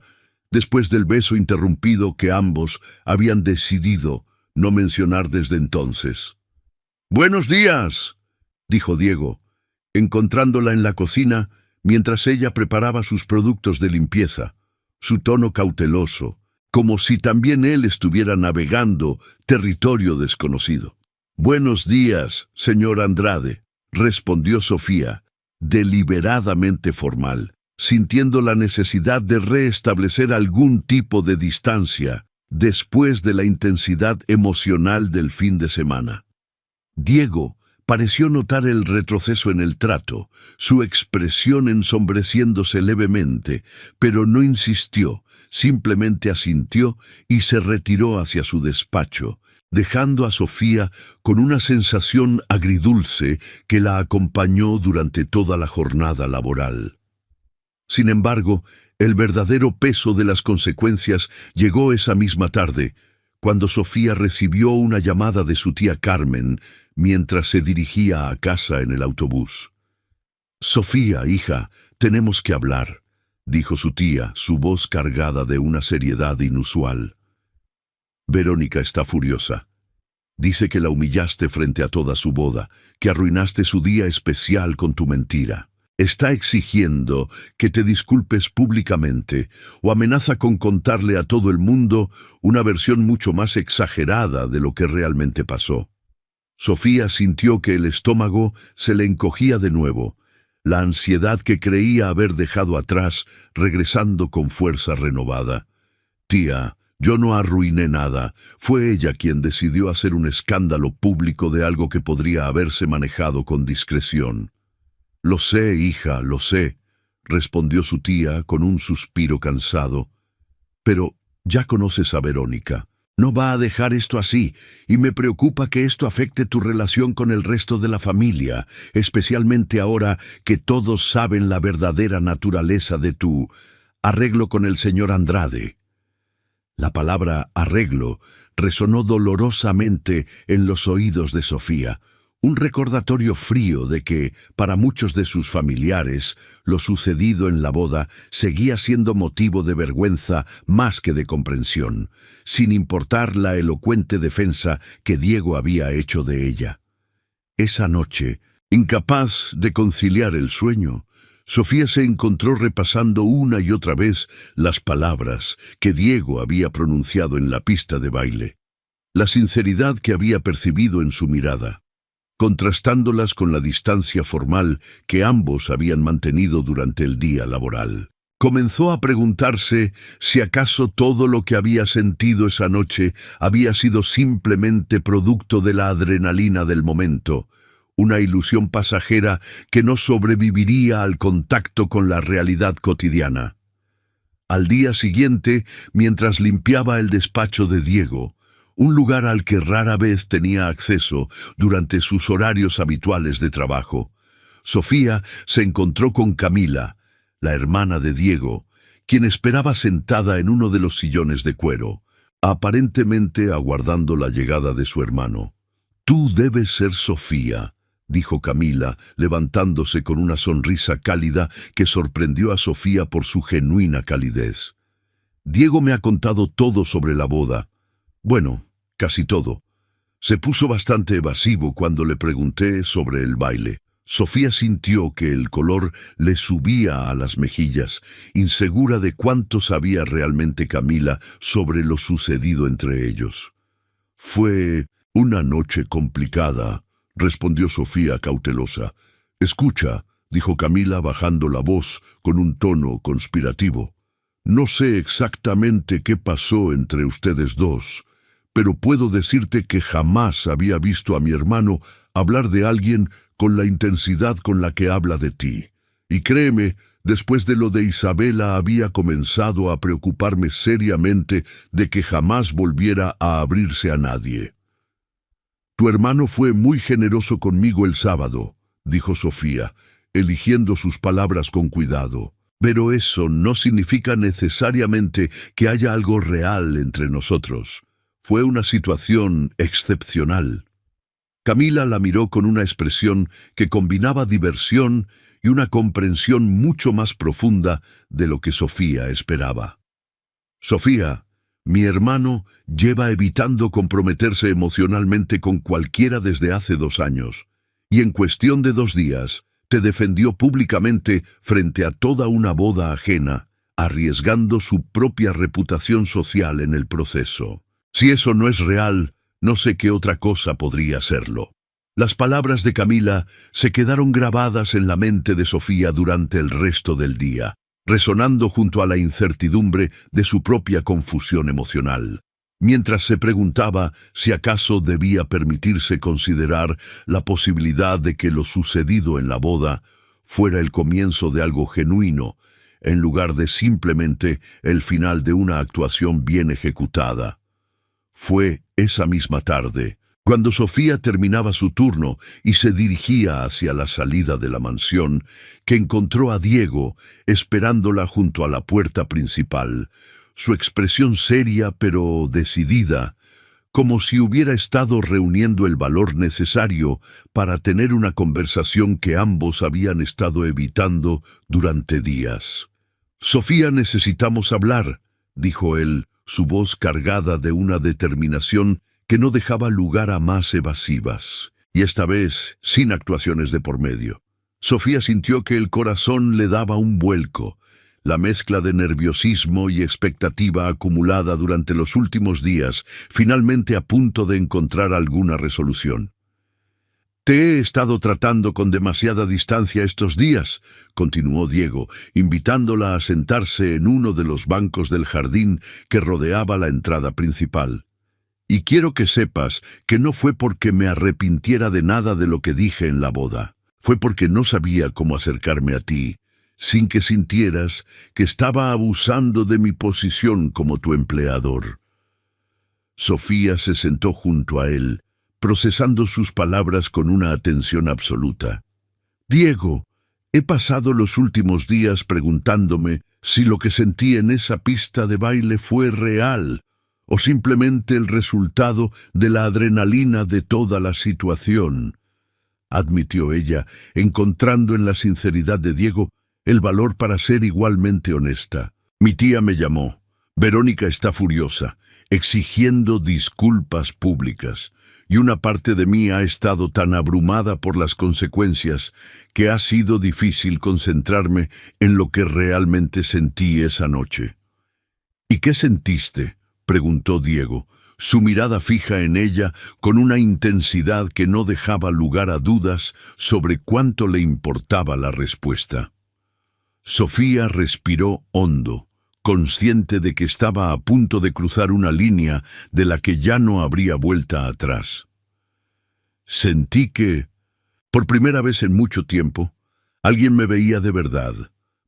después del beso interrumpido que ambos habían decidido no mencionar desde entonces. «¡Buenos días!», dijo Diego, encontrándola en la cocina mientras ella preparaba sus productos de limpieza, su tono cauteloso, como si también él estuviera navegando territorio desconocido. «Buenos días, señor Andrade», respondió Sofía, deliberadamente formal, sintiendo la necesidad de restablecer algún tipo de distancia después de la intensidad emocional del fin de semana. Diego pareció notar el retroceso en el trato, su expresión ensombreciéndose levemente, pero no insistió, simplemente asintió y se retiró hacia su despacho, dejando a Sofía con una sensación agridulce que la acompañó durante toda la jornada laboral. Sin embargo, el verdadero peso de las consecuencias llegó esa misma tarde, cuando Sofía recibió una llamada de su tía Carmen mientras se dirigía a casa en el autobús. «Sofía, hija, tenemos que hablar», dijo su tía, su voz cargada de una seriedad inusual. «Verónica está furiosa. Dice que la humillaste frente a toda su boda, que arruinaste su día especial con tu mentira. Está exigiendo que te disculpes públicamente o amenaza con contarle a todo el mundo una versión mucho más exagerada de lo que realmente pasó». Sofía sintió que el estómago se le encogía de nuevo, la ansiedad que creía haber dejado atrás regresando con fuerza renovada. «Tía, yo no arruiné nada. Fue ella quien decidió hacer un escándalo público de algo que podría haberse manejado con discreción». «Lo sé, hija, lo sé», respondió su tía con un suspiro cansado. «Pero ya conoces a Verónica. No va a dejar esto así, y me preocupa que esto afecte tu relación con el resto de la familia, especialmente ahora que todos saben la verdadera naturaleza de tu arreglo con el señor Andrade». La palabra arreglo resonó dolorosamente en los oídos de Sofía, un recordatorio frío de que, para muchos de sus familiares, lo sucedido en la boda seguía siendo motivo de vergüenza más que de comprensión, sin importar la elocuente defensa que Diego había hecho de ella. Esa noche, incapaz de conciliar el sueño, Sofía se encontró repasando una y otra vez las palabras que Diego había pronunciado en la pista de baile, la sinceridad que había percibido en su mirada, contrastándolas con la distancia formal que ambos habían mantenido durante el día laboral. Comenzó a preguntarse si acaso todo lo que había sentido esa noche había sido simplemente producto de la adrenalina del momento, una ilusión pasajera que no sobreviviría al contacto con la realidad cotidiana. Al día siguiente, mientras limpiaba el despacho de Diego, un lugar al que rara vez tenía acceso durante sus horarios habituales de trabajo, Sofía se encontró con Camila, la hermana de Diego, quien esperaba sentada en uno de los sillones de cuero, aparentemente aguardando la llegada de su hermano. «Tú debes ser Sofía», dijo Camila, levantándose con una sonrisa cálida que sorprendió a Sofía por su genuina calidez. «Diego me ha contado todo sobre la boda. Bueno, casi todo. Se puso bastante evasivo cuando le pregunté sobre el baile». Sofía sintió que el color le subía a las mejillas, insegura de cuánto sabía realmente Camila sobre lo sucedido entre ellos. «Fue una noche complicada», respondió Sofía cautelosa. «Escucha», dijo Camila bajando la voz con un tono conspirativo. «No sé exactamente qué pasó entre ustedes dos, pero puedo decirte que jamás había visto a mi hermano hablar de alguien con la intensidad con la que habla de ti. Y créeme, después de lo de Isabela había comenzado a preocuparme seriamente de que jamás volviera a abrirse a nadie». «Tu hermano fue muy generoso conmigo el sábado», dijo Sofía, eligiendo sus palabras con cuidado. «Pero eso no significa necesariamente que haya algo real entre nosotros. Fue una situación excepcional». Camila la miró con una expresión que combinaba diversión y una comprensión mucho más profunda de lo que Sofía esperaba. «Sofía, mi hermano lleva evitando comprometerse emocionalmente con cualquiera desde hace 2 años, y en cuestión de 2 días te defendió públicamente frente a toda una boda ajena, arriesgando su propia reputación social en el proceso. Si eso no es real, no sé qué otra cosa podría serlo». Las palabras de Camila se quedaron grabadas en la mente de Sofía durante el resto del día, resonando junto a la incertidumbre de su propia confusión emocional, mientras se preguntaba si acaso debía permitirse considerar la posibilidad de que lo sucedido en la boda fuera el comienzo de algo genuino, en lugar de simplemente el final de una actuación bien ejecutada. Fue esa misma tarde, cuando Sofía terminaba su turno y se dirigía hacia la salida de la mansión, que encontró a Diego esperándola junto a la puerta principal, su expresión seria pero decidida, como si hubiera estado reuniendo el valor necesario para tener una conversación que ambos habían estado evitando durante días. «Sofía, necesitamos hablar», dijo él, su voz cargada de una determinación que no dejaba lugar a más evasivas, y esta vez sin actuaciones de por medio. Sofía sintió que el corazón le daba un vuelco, la mezcla de nerviosismo y expectativa acumulada durante los últimos días, finalmente a punto de encontrar alguna resolución. «Te he estado tratando con demasiada distancia estos días», continuó Diego, invitándola a sentarse en uno de los bancos del jardín que rodeaba la entrada principal. «Y quiero que sepas que no fue porque me arrepintiera de nada de lo que dije en la boda. Fue porque no sabía cómo acercarme a ti, sin que sintieras que estaba abusando de mi posición como tu empleador». Sofía se sentó junto a él, procesando sus palabras con una atención absoluta. «Diego, he pasado los últimos días preguntándome si lo que sentí en esa pista de baile fue real o simplemente el resultado de la adrenalina de toda la situación», admitió ella, encontrando en la sinceridad de Diego el valor para ser igualmente honesta. «Mi tía me llamó. Verónica está furiosa, exigiendo disculpas públicas, y una parte de mí ha estado tan abrumada por las consecuencias que ha sido difícil concentrarme en lo que realmente sentí esa noche». «¿Y qué sentiste?», preguntó Diego, su mirada fija en ella con una intensidad que no dejaba lugar a dudas sobre cuánto le importaba la respuesta. Sofía respiró hondo, consciente de que estaba a punto de cruzar una línea de la que ya no habría vuelta atrás. «Sentí que, por primera vez en mucho tiempo, alguien me veía de verdad,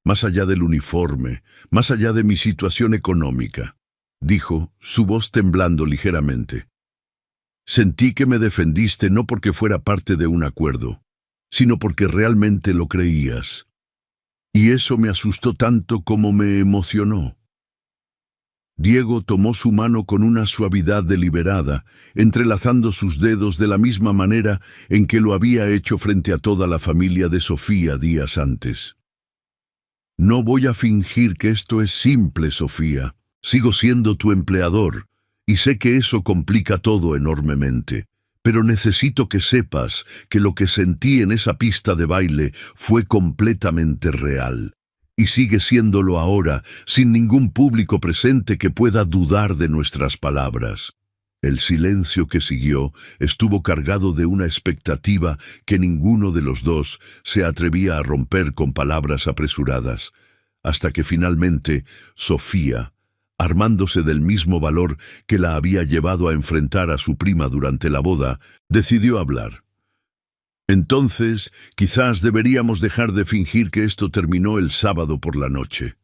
más allá del uniforme, más allá de mi situación económica», dijo, su voz temblando ligeramente. «Sentí que me defendiste no porque fuera parte de un acuerdo, sino porque realmente lo creías. Y eso me asustó tanto como me emocionó. Diego tomó su mano con una suavidad deliberada, entrelazando sus dedos de la misma manera en que lo había hecho frente a toda la familia de Sofía días antes. No voy a fingir que esto es simple, Sofía. Sigo siendo tu empleador, y sé que eso complica todo enormemente. Pero necesito que sepas que lo que sentí en esa pista de baile fue completamente real. Y sigue siéndolo ahora, sin ningún público presente que pueda dudar de nuestras palabras. El silencio que siguió estuvo cargado de una expectativa que ninguno de los dos se atrevía a romper con palabras apresuradas, hasta que finalmente Sofía, armándose del mismo valor que la había llevado a enfrentar a su prima durante la boda, decidió hablar. Entonces, quizás deberíamos dejar de fingir que esto terminó el sábado por la noche,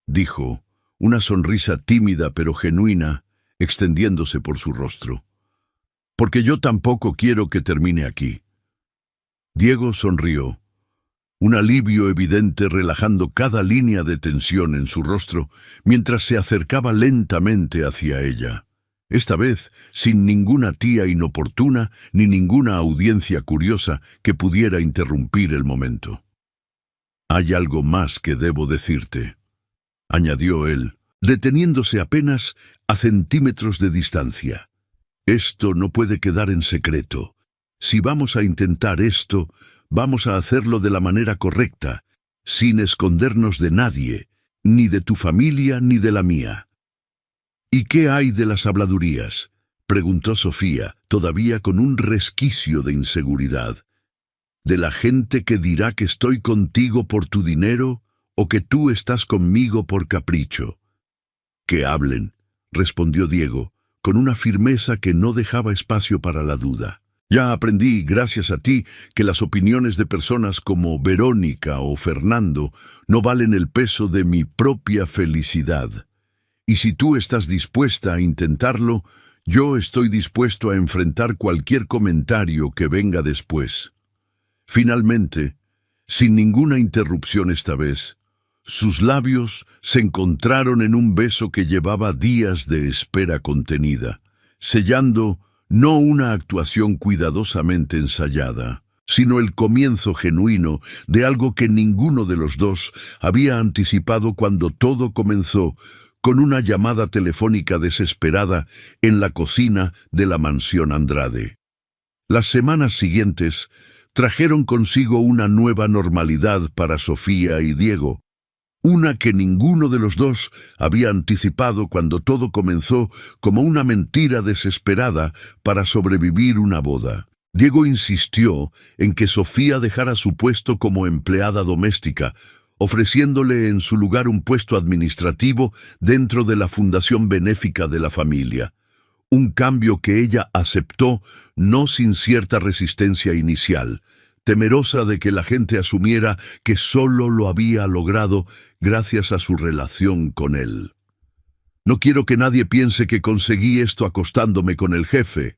dijo, una sonrisa tímida pero genuina, extendiéndose por su rostro. Porque yo tampoco quiero que termine aquí. Diego sonrió, un alivio evidente relajando cada línea de tensión en su rostro mientras se acercaba lentamente hacia ella. Esta vez sin ninguna tía inoportuna ni ninguna audiencia curiosa que pudiera interrumpir el momento. «Hay algo más que debo decirte», añadió él, deteniéndose apenas a centímetros de distancia. «Esto no puede quedar en secreto. Si vamos a intentar esto, vamos a hacerlo de la manera correcta, sin escondernos de nadie, ni de tu familia ni de la mía». «¿Y qué hay de las habladurías?», preguntó Sofía, todavía con un resquicio de inseguridad. «¿De la gente que dirá que estoy contigo por tu dinero o que tú estás conmigo por capricho?» «Que hablen», respondió Diego, con una firmeza que no dejaba espacio para la duda. «Ya aprendí, gracias a ti, que las opiniones de personas como Verónica o Fernando no valen el peso de mi propia felicidad. Y si tú estás dispuesta a intentarlo, yo estoy dispuesto a enfrentar cualquier comentario que venga después». Finalmente, sin ninguna interrupción esta vez, sus labios se encontraron en un beso que llevaba días de espera contenida, sellando no una actuación cuidadosamente ensayada, sino el comienzo genuino de algo que ninguno de los dos había anticipado cuando todo comenzó con una llamada telefónica desesperada en la cocina de la mansión Andrade. Las semanas siguientes trajeron consigo una nueva normalidad para Sofía y Diego, una que ninguno de los dos había anticipado cuando todo comenzó como una mentira desesperada para sobrevivir una boda. Diego insistió en que Sofía dejara su puesto como empleada doméstica, ofreciéndole en su lugar un puesto administrativo dentro de la fundación benéfica de la familia. Un cambio que ella aceptó no sin cierta resistencia inicial, temerosa de que la gente asumiera que solo lo había logrado gracias a su relación con él. «No quiero que nadie piense que conseguí esto acostándome con el jefe»,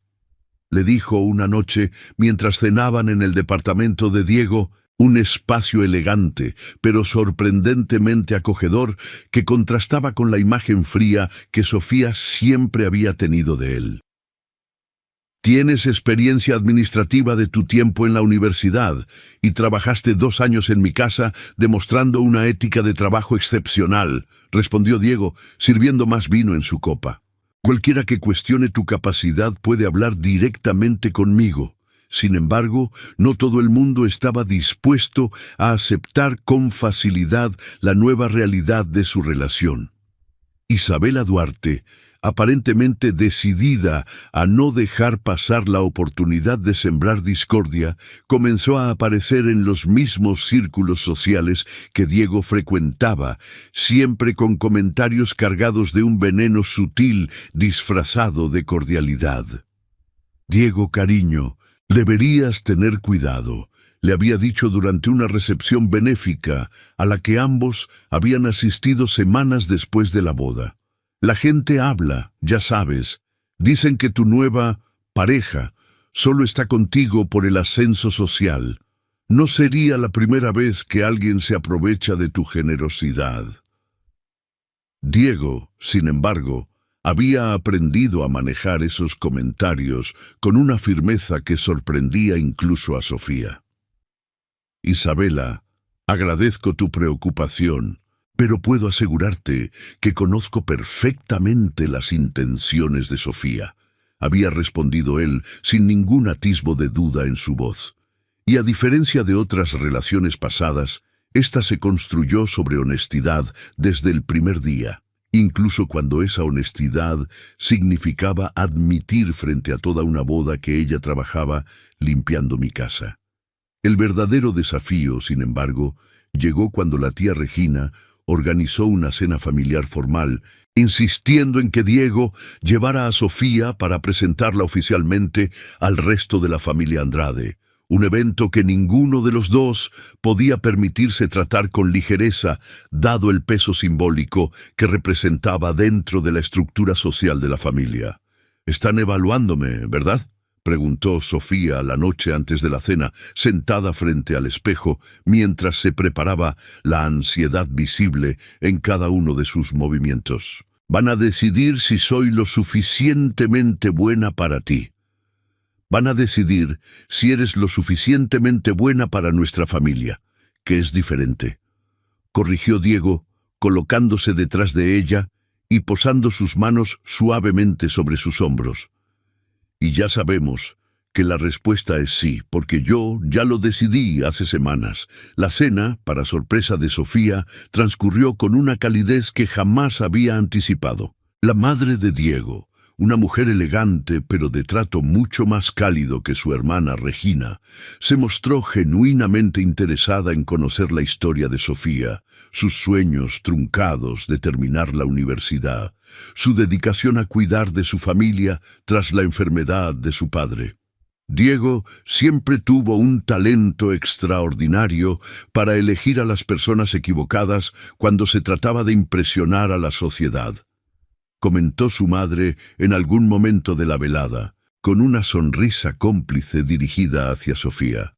le dijo una noche mientras cenaban en el departamento de Diego, un espacio elegante, pero sorprendentemente acogedor, que contrastaba con la imagen fría que Sofía siempre había tenido de él. «Tienes experiencia administrativa de tu tiempo en la universidad y trabajaste 2 años en mi casa demostrando una ética de trabajo excepcional», respondió Diego, sirviendo más vino en su copa. «Cualquiera que cuestione tu capacidad puede hablar directamente conmigo. Sin embargo, no todo el mundo estaba dispuesto a aceptar con facilidad la nueva realidad de su relación. Isabela Duarte, aparentemente decidida a no dejar pasar la oportunidad de sembrar discordia, comenzó a aparecer en los mismos círculos sociales que Diego frecuentaba, siempre con comentarios cargados de un veneno sutil disfrazado de cordialidad. «Diego, cariño, deberías tener cuidado», le había dicho durante una recepción benéfica a la que ambos habían asistido semanas después de la boda. «La gente habla, ya sabes. Dicen que tu nueva pareja solo está contigo por el ascenso social. No sería la primera vez que alguien se aprovecha de tu generosidad. Diego, sin embargo, había aprendido a manejar esos comentarios con una firmeza que sorprendía incluso a Sofía. Isabela, agradezco tu preocupación, pero puedo asegurarte que conozco perfectamente las intenciones de Sofía, había respondido él sin ningún atisbo de duda en su voz. Y a diferencia de otras relaciones pasadas, esta se construyó sobre honestidad desde el primer día, incluso cuando esa honestidad significaba admitir frente a toda una boda que ella trabajaba limpiando mi casa. El verdadero desafío, sin embargo, llegó cuando la tía Regina organizó una cena familiar formal, insistiendo en que Diego llevara a Sofía para presentarla oficialmente al resto de la familia Andrade, un evento que ninguno de los dos podía permitirse tratar con ligereza, dado el peso simbólico que representaba dentro de la estructura social de la familia. «Están evaluándome, ¿verdad?», preguntó Sofía la noche antes de la cena, sentada frente al espejo, mientras se preparaba, la ansiedad visible en cada uno de sus movimientos. «Van a decidir si soy lo suficientemente buena para ti. Van a decidir si eres lo suficientemente buena para nuestra familia, que es diferente», corrigió Diego, colocándose detrás de ella y posando sus manos suavemente sobre sus hombros. «Y ya sabemos que la respuesta es sí, porque yo ya lo decidí hace semanas». La cena, para sorpresa de Sofía, transcurrió con una calidez que jamás había anticipado. La madre de Diego, una mujer elegante pero de trato mucho más cálido que su hermana Regina, se mostró genuinamente interesada en conocer la historia de Sofía, sus sueños truncados de terminar la universidad, su dedicación a cuidar de su familia tras la enfermedad de su padre. Diego siempre tuvo un talento extraordinario para elegir a las personas equivocadas cuando se trataba de impresionar a la sociedad, comentó su madre en algún momento de la velada, con una sonrisa cómplice dirigida hacia Sofía.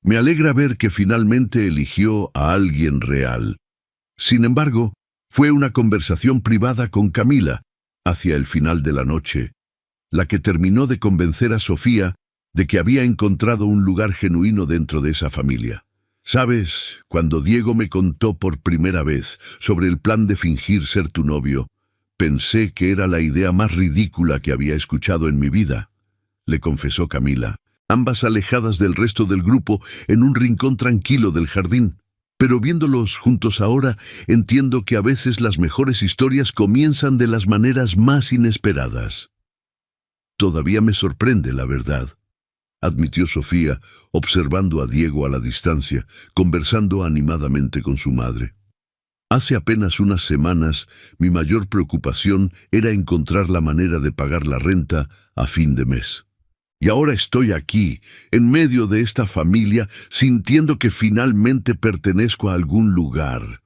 «Me alegra ver que finalmente eligió a alguien real». Sin embargo, fue una conversación privada con Camila, hacia el final de la noche, la que terminó de convencer a Sofía de que había encontrado un lugar genuino dentro de esa familia. «¿Sabes? Cuando Diego me contó por primera vez sobre el plan de fingir ser tu novio, pensé que era la idea más ridícula que había escuchado en mi vida», le confesó Camila, ambas alejadas del resto del grupo en un rincón tranquilo del jardín. «Pero viéndolos juntos ahora, entiendo que a veces las mejores historias comienzan de las maneras más inesperadas». «Todavía me sorprende, la verdad», admitió Sofía, observando a Diego a la distancia, conversando animadamente con su madre. «Hace apenas unas semanas, mi mayor preocupación era encontrar la manera de pagar la renta a fin de mes. Y ahora estoy aquí, en medio de esta familia, sintiendo que finalmente pertenezco a algún lugar».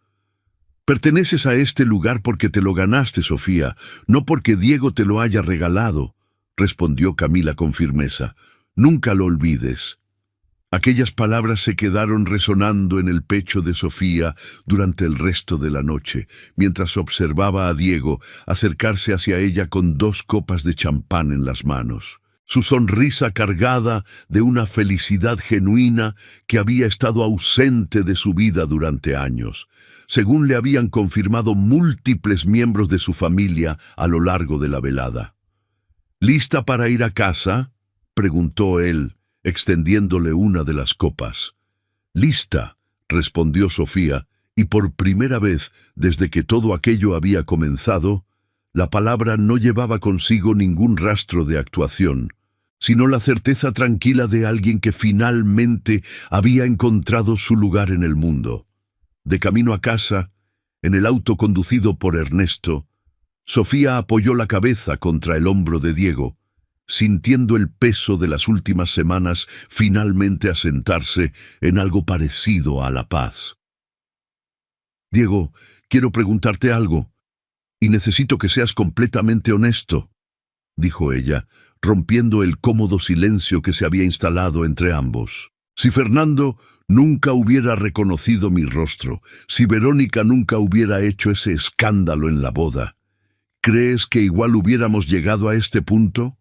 «Perteneces a este lugar porque te lo ganaste, Sofía, no porque Diego te lo haya regalado», respondió Camila con firmeza. «Nunca lo olvides». Aquellas palabras se quedaron resonando en el pecho de Sofía durante el resto de la noche, mientras observaba a Diego acercarse hacia ella con 2 copas de champán en las manos. Su sonrisa cargada de una felicidad genuina que había estado ausente de su vida durante años, según le habían confirmado múltiples miembros de su familia a lo largo de la velada. «¿Lista para ir a casa?», preguntó él, extendiéndole una de las copas. «Lista», respondió Sofía, y por primera vez desde que todo aquello había comenzado, la palabra no llevaba consigo ningún rastro de actuación, sino la certeza tranquila de alguien que finalmente había encontrado su lugar en el mundo. De camino a casa, en el auto conducido por Ernesto, Sofía apoyó la cabeza contra el hombro de Diego, sintiendo el peso de las últimas semanas finalmente asentarse en algo parecido a la paz. «Diego, quiero preguntarte algo, y necesito que seas completamente honesto», dijo ella, rompiendo el cómodo silencio que se había instalado entre ambos. Si Fernando nunca hubiera reconocido mi rostro, si Verónica nunca hubiera hecho ese escándalo en la boda, ¿crees que igual hubiéramos llegado a este punto?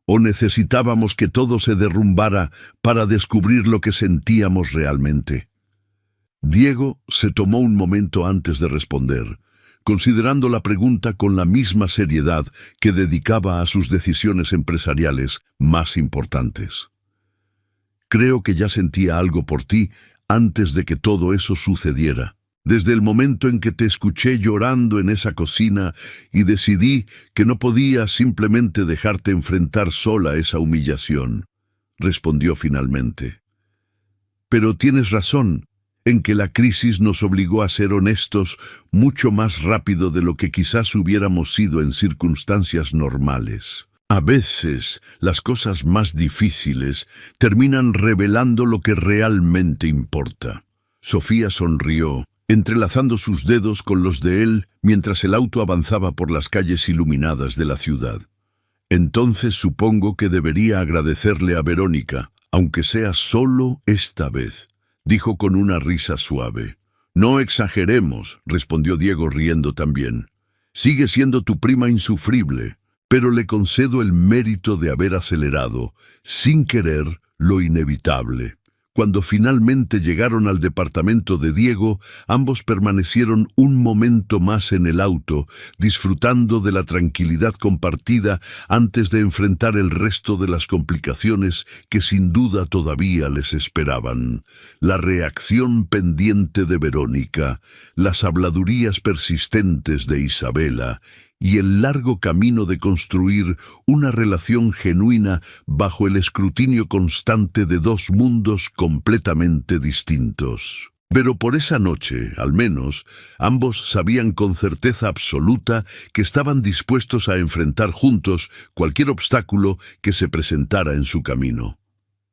¿O necesitábamos que todo se derrumbara para descubrir lo que sentíamos realmente? Diego se tomó un momento antes de responder, considerando la pregunta con la misma seriedad que dedicaba a sus decisiones empresariales más importantes. Creo que ya sentía algo por ti antes de que todo eso sucediera. Desde el momento en que te escuché llorando en esa cocina y decidí que no podía simplemente dejarte enfrentar sola esa humillación, respondió finalmente. Pero tienes razón en que la crisis nos obligó a ser honestos mucho más rápido de lo que quizás hubiéramos sido en circunstancias normales. A veces, las cosas más difíciles terminan revelando lo que realmente importa. Sofía sonrió, entrelazando sus dedos con los de él mientras el auto avanzaba por las calles iluminadas de la ciudad. Entonces supongo que debería agradecerle a Verónica, aunque sea solo esta vez, dijo con una risa suave. No exageremos, respondió Diego riendo también. Sigue siendo tu prima insufrible, pero le concedo el mérito de haber acelerado, sin querer, lo inevitable. Cuando finalmente llegaron al departamento de Diego, ambos permanecieron un momento más en el auto, disfrutando de la tranquilidad compartida antes de enfrentar el resto de las complicaciones que sin duda todavía les esperaban. La reacción pendiente de Verónica, las habladurías persistentes de Isabela, y el largo camino de construir una relación genuina bajo el escrutinio constante de dos mundos completamente distintos. Pero por esa noche, al menos, ambos sabían con certeza absoluta que estaban dispuestos a enfrentar juntos cualquier obstáculo que se presentara en su camino.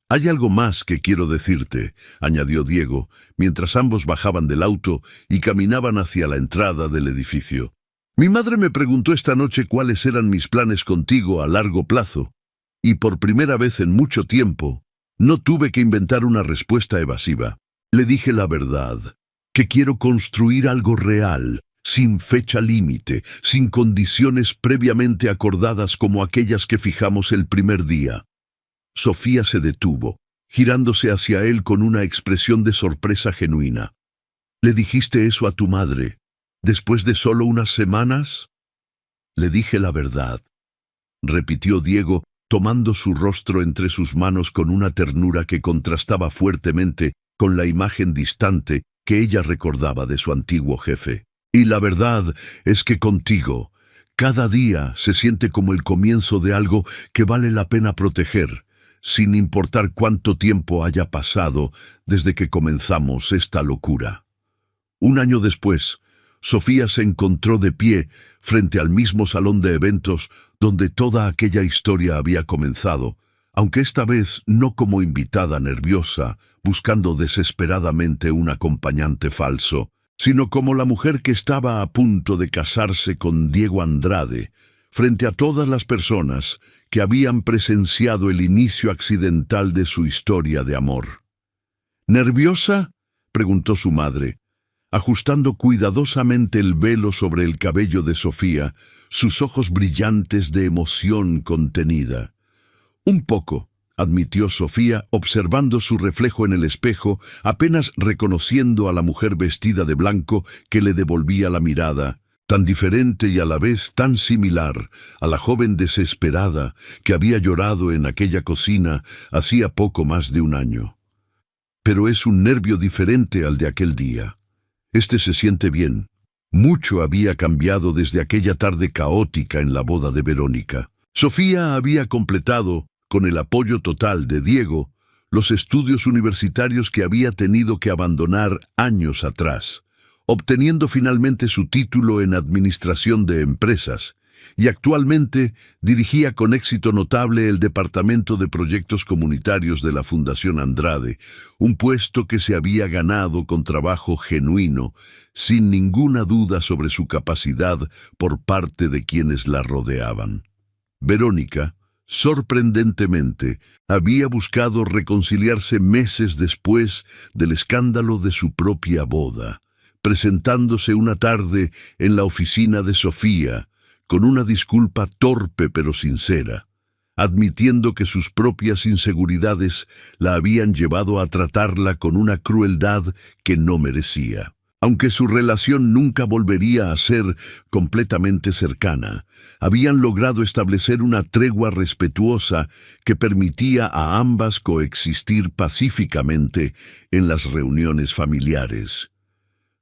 «Hay algo más que quiero decirte», añadió Diego, mientras ambos bajaban del auto y caminaban hacia la entrada del edificio. Mi madre me preguntó esta noche cuáles eran mis planes contigo a largo plazo, y por primera vez en mucho tiempo no tuve que inventar una respuesta evasiva. Le dije la verdad, que quiero construir algo real, sin fecha límite, sin condiciones previamente acordadas como aquellas que fijamos el primer día. Sofía se detuvo, girándose hacia él con una expresión de sorpresa genuina. ¿Le dijiste eso a tu madre después de solo unas semanas? Le dije la verdad, repitió Diego, tomando su rostro entre sus manos con una ternura que contrastaba fuertemente con la imagen distante que ella recordaba de su antiguo jefe. Y la verdad es que contigo, cada día se siente como el comienzo de algo que vale la pena proteger, sin importar cuánto tiempo haya pasado desde que comenzamos esta locura. Un año después, Sofía se encontró de pie frente al mismo salón de eventos donde toda aquella historia había comenzado, aunque esta vez no como invitada nerviosa, buscando desesperadamente un acompañante falso, sino como la mujer que estaba a punto de casarse con Diego Andrade, frente a todas las personas que habían presenciado el inicio accidental de su historia de amor. ¿Nerviosa?, preguntó su madre, ajustando cuidadosamente el velo sobre el cabello de Sofía, sus ojos brillantes de emoción contenida. Un poco, admitió Sofía, observando su reflejo en el espejo, apenas reconociendo a la mujer vestida de blanco que le devolvía la mirada, tan diferente y a la vez tan similar a la joven desesperada que había llorado en aquella cocina hacía poco más de un año. Pero es un nervio diferente al de aquel día. Este se siente bien. Mucho había cambiado desde aquella tarde caótica en la boda de Verónica. Sofía había completado, con el apoyo total de Diego, los estudios universitarios que había tenido que abandonar años atrás, obteniendo finalmente su título en Administración de Empresas, y actualmente dirigía con éxito notable el Departamento de Proyectos Comunitarios de la Fundación Andrade, un puesto que se había ganado con trabajo genuino, sin ninguna duda sobre su capacidad por parte de quienes la rodeaban. Verónica, Sorprendentemente, había buscado reconciliarse meses después del escándalo de su propia boda, presentándose una tarde en la oficina de Sofía, con una disculpa torpe pero sincera, admitiendo que sus propias inseguridades la habían llevado a tratarla con una crueldad que no merecía. Aunque su relación nunca volvería a ser completamente cercana, habían logrado establecer una tregua respetuosa que permitía a ambas coexistir pacíficamente en las reuniones familiares.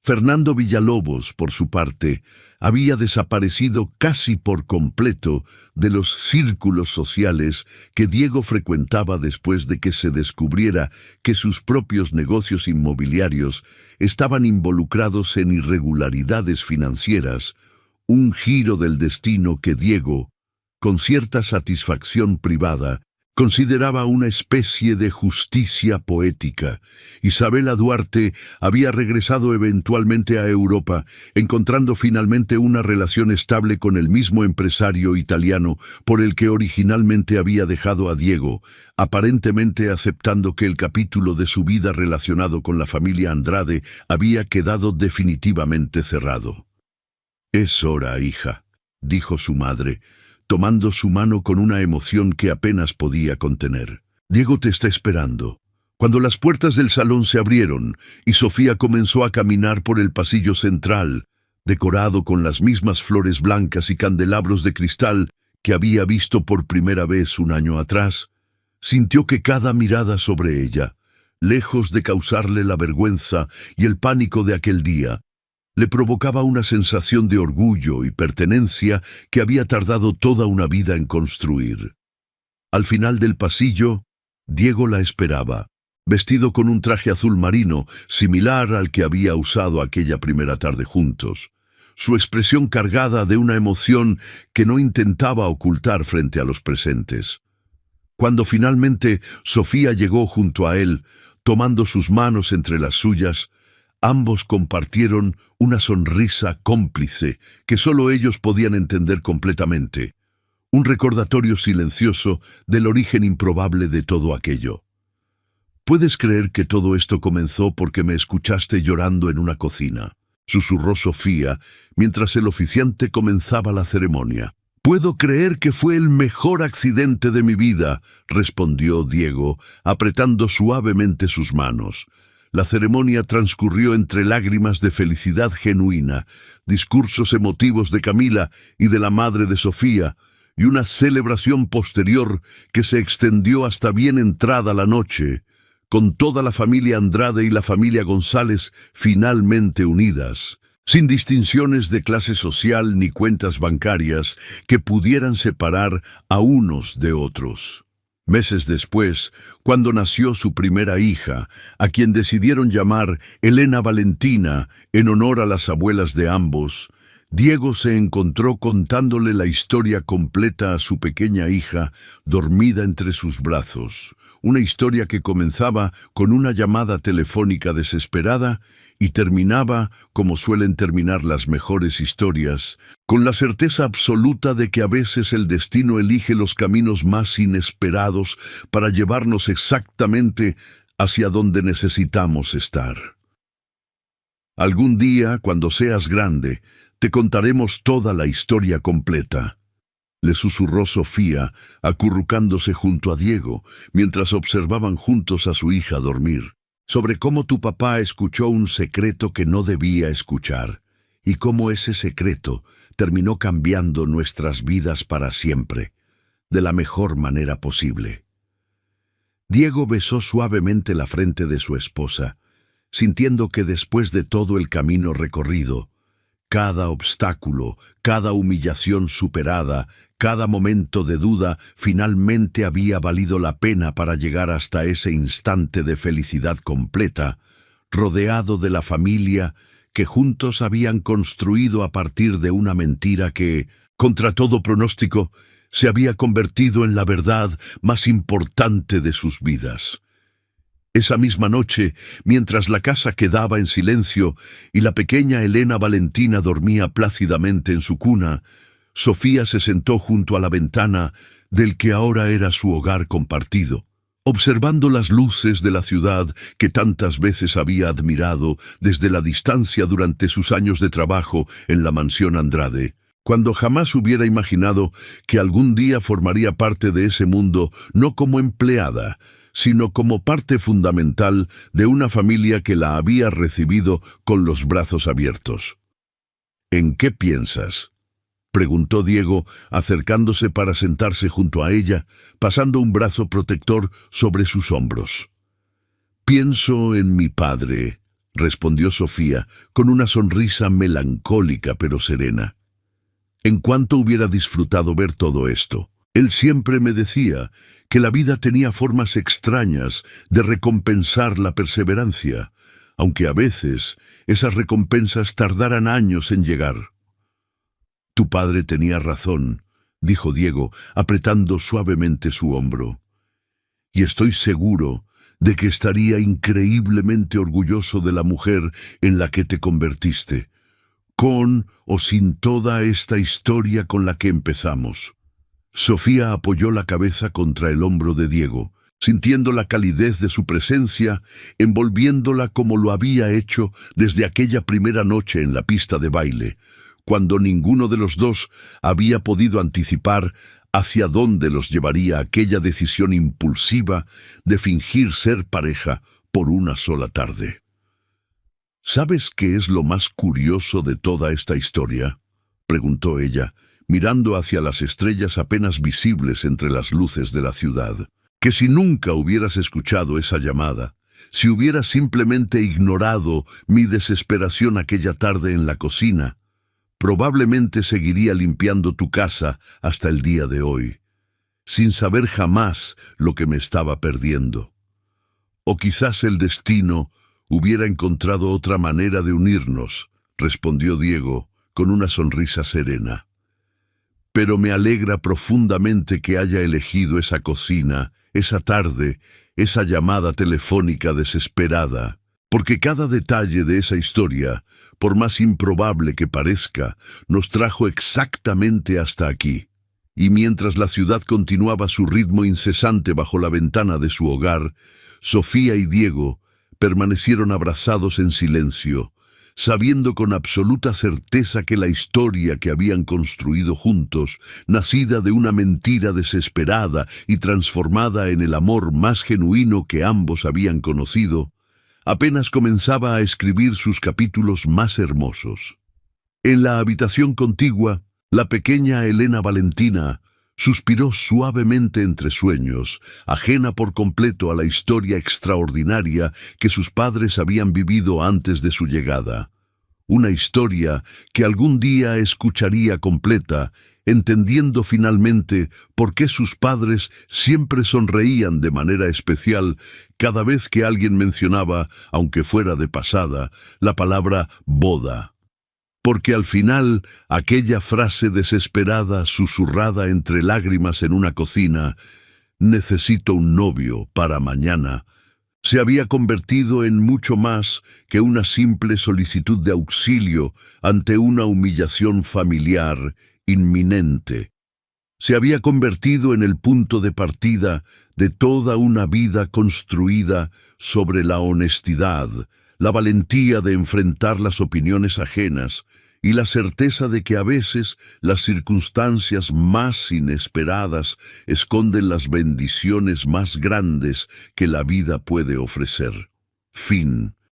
Fernando Villalobos, por su parte, había desaparecido casi por completo de los círculos sociales que Diego frecuentaba después de que se descubriera que sus propios negocios inmobiliarios estaban involucrados en irregularidades financieras, un giro del destino que Diego, con cierta satisfacción privada, consideraba una especie de justicia poética. Isabela Duarte había regresado eventualmente a Europa, encontrando finalmente una relación estable con el mismo empresario italiano por el que originalmente había dejado a Diego, aparentemente aceptando que el capítulo de su vida relacionado con la familia Andrade había quedado definitivamente cerrado. «Es hora, hija», dijo su madre, tomando su mano con una emoción que apenas podía contener. «Diego te está esperando». Cuando las puertas del salón se abrieron y Sofía comenzó a caminar por el pasillo central, decorado con las mismas flores blancas y candelabros de cristal que había visto por primera vez un año atrás, sintió que cada mirada sobre ella, lejos de causarle la vergüenza y el pánico de aquel día, le provocaba una sensación de orgullo y pertenencia que había tardado toda una vida en construir. Al final del pasillo, Diego la esperaba, vestido con un traje azul marino, similar al que había usado aquella primera tarde juntos, su expresión cargada de una emoción que no intentaba ocultar frente a los presentes. Cuando finalmente Sofía llegó junto a él, tomando sus manos entre las suyas, ambos compartieron una sonrisa cómplice que solo ellos podían entender completamente, un recordatorio silencioso del origen improbable de todo aquello. «¿Puedes creer que todo esto comenzó porque me escuchaste llorando en una cocina?», susurró Sofía mientras el oficiante comenzaba la ceremonia. «Puedo creer que fue el mejor accidente de mi vida», respondió Diego, apretando suavemente sus manos. La ceremonia transcurrió entre lágrimas de felicidad genuina, discursos emotivos de Camila y de la madre de Sofía, y una celebración posterior que se extendió hasta bien entrada la noche, con toda la familia Andrade y la familia González finalmente unidas, sin distinciones de clase social ni cuentas bancarias que pudieran separar a unos de otros. Meses después, cuando nació su primera hija, a quien decidieron llamar Elena Valentina en honor a las abuelas de ambos, Diego se encontró contándole la historia completa a su pequeña hija dormida entre sus brazos, una historia que comenzaba con una llamada telefónica desesperada y terminaba, como suelen terminar las mejores historias, con la certeza absoluta de que a veces el destino elige los caminos más inesperados para llevarnos exactamente hacia donde necesitamos estar. «Algún día, cuando seas grande, te contaremos toda la historia completa», le susurró Sofía, acurrucándose junto a Diego, mientras observaban juntos a su hija dormir, «sobre cómo tu papá escuchó un secreto que no debía escuchar, y cómo ese secreto terminó cambiando nuestras vidas para siempre, de la mejor manera posible». Diego besó suavemente la frente de su esposa, sintiendo que después de todo el camino recorrido, cada obstáculo, cada humillación superada, cada momento de duda finalmente había valido la pena para llegar hasta ese instante de felicidad completa, rodeado de la familia que juntos habían construido a partir de una mentira que, contra todo pronóstico, se había convertido en la verdad más importante de sus vidas. Esa misma noche, mientras la casa quedaba en silencio y la pequeña Elena Valentina dormía plácidamente en su cuna, Sofía se sentó junto a la ventana, del que ahora era su hogar compartido, observando las luces de la ciudad que tantas veces había admirado desde la distancia durante sus años de trabajo en la mansión Andrade, cuando jamás hubiera imaginado que algún día formaría parte de ese mundo no como empleada, sino como parte fundamental de una familia que la había recibido con los brazos abiertos. ¿En qué piensas?, preguntó Diego, acercándose para sentarse junto a ella, pasando un brazo protector sobre sus hombros. «Pienso en mi padre», respondió Sofía, con una sonrisa melancólica pero serena. «En cuánto hubiera disfrutado ver todo esto. Él siempre me decía que la vida tenía formas extrañas de recompensar la perseverancia, aunque a veces esas recompensas tardaran años en llegar». «Tu padre tenía razón», dijo Diego, apretando suavemente su hombro. «Y estoy seguro de que estaría increíblemente orgulloso de la mujer en la que te convertiste, con o sin toda esta historia con la que empezamos». Sofía apoyó la cabeza contra el hombro de Diego, sintiendo la calidez de su presencia, envolviéndola como lo había hecho desde aquella primera noche en la pista de baile, cuando ninguno de los dos había podido anticipar hacia dónde los llevaría aquella decisión impulsiva de fingir ser pareja por una sola tarde. «¿Sabes qué es lo más curioso de toda esta historia?», preguntó ella, mirando hacia las estrellas apenas visibles entre las luces de la ciudad. «Que si nunca hubieras escuchado esa llamada, si hubieras simplemente ignorado mi desesperación aquella tarde en la cocina, probablemente seguiría limpiando tu casa hasta el día de hoy, sin saber jamás lo que me estaba perdiendo. O quizás el destino hubiera encontrado otra manera de unirnos», respondió Diego con una sonrisa serena. «Pero me alegra profundamente que haya elegido esa cocina, esa tarde, esa llamada telefónica desesperada, porque cada detalle de esa historia, por más improbable que parezca, nos trajo exactamente hasta aquí». Y mientras la ciudad continuaba su ritmo incesante bajo la ventana de su hogar, Sofía y Diego permanecieron abrazados en silencio, sabiendo con absoluta certeza que la historia que habían construido juntos, nacida de una mentira desesperada y transformada en el amor más genuino que ambos habían conocido, apenas comenzaba a escribir sus capítulos más hermosos. En la habitación contigua, la pequeña Elena Valentina suspiró suavemente entre sueños, ajena por completo a la historia extraordinaria que sus padres habían vivido antes de su llegada. Una historia que algún día escucharía completa, entendiendo finalmente por qué sus padres siempre sonreían de manera especial cada vez que alguien mencionaba, aunque fuera de pasada, la palabra boda. Porque al final, aquella frase desesperada, susurrada entre lágrimas en una cocina, «necesito un novio para mañana», se había convertido en mucho más que una simple solicitud de auxilio ante una humillación familiar inminente. Se había convertido en el punto de partida de toda una vida construida sobre la honestidad, la valentía de enfrentar las opiniones ajenas y la certeza de que a veces las circunstancias más inesperadas esconden las bendiciones más grandes que la vida puede ofrecer. Fin.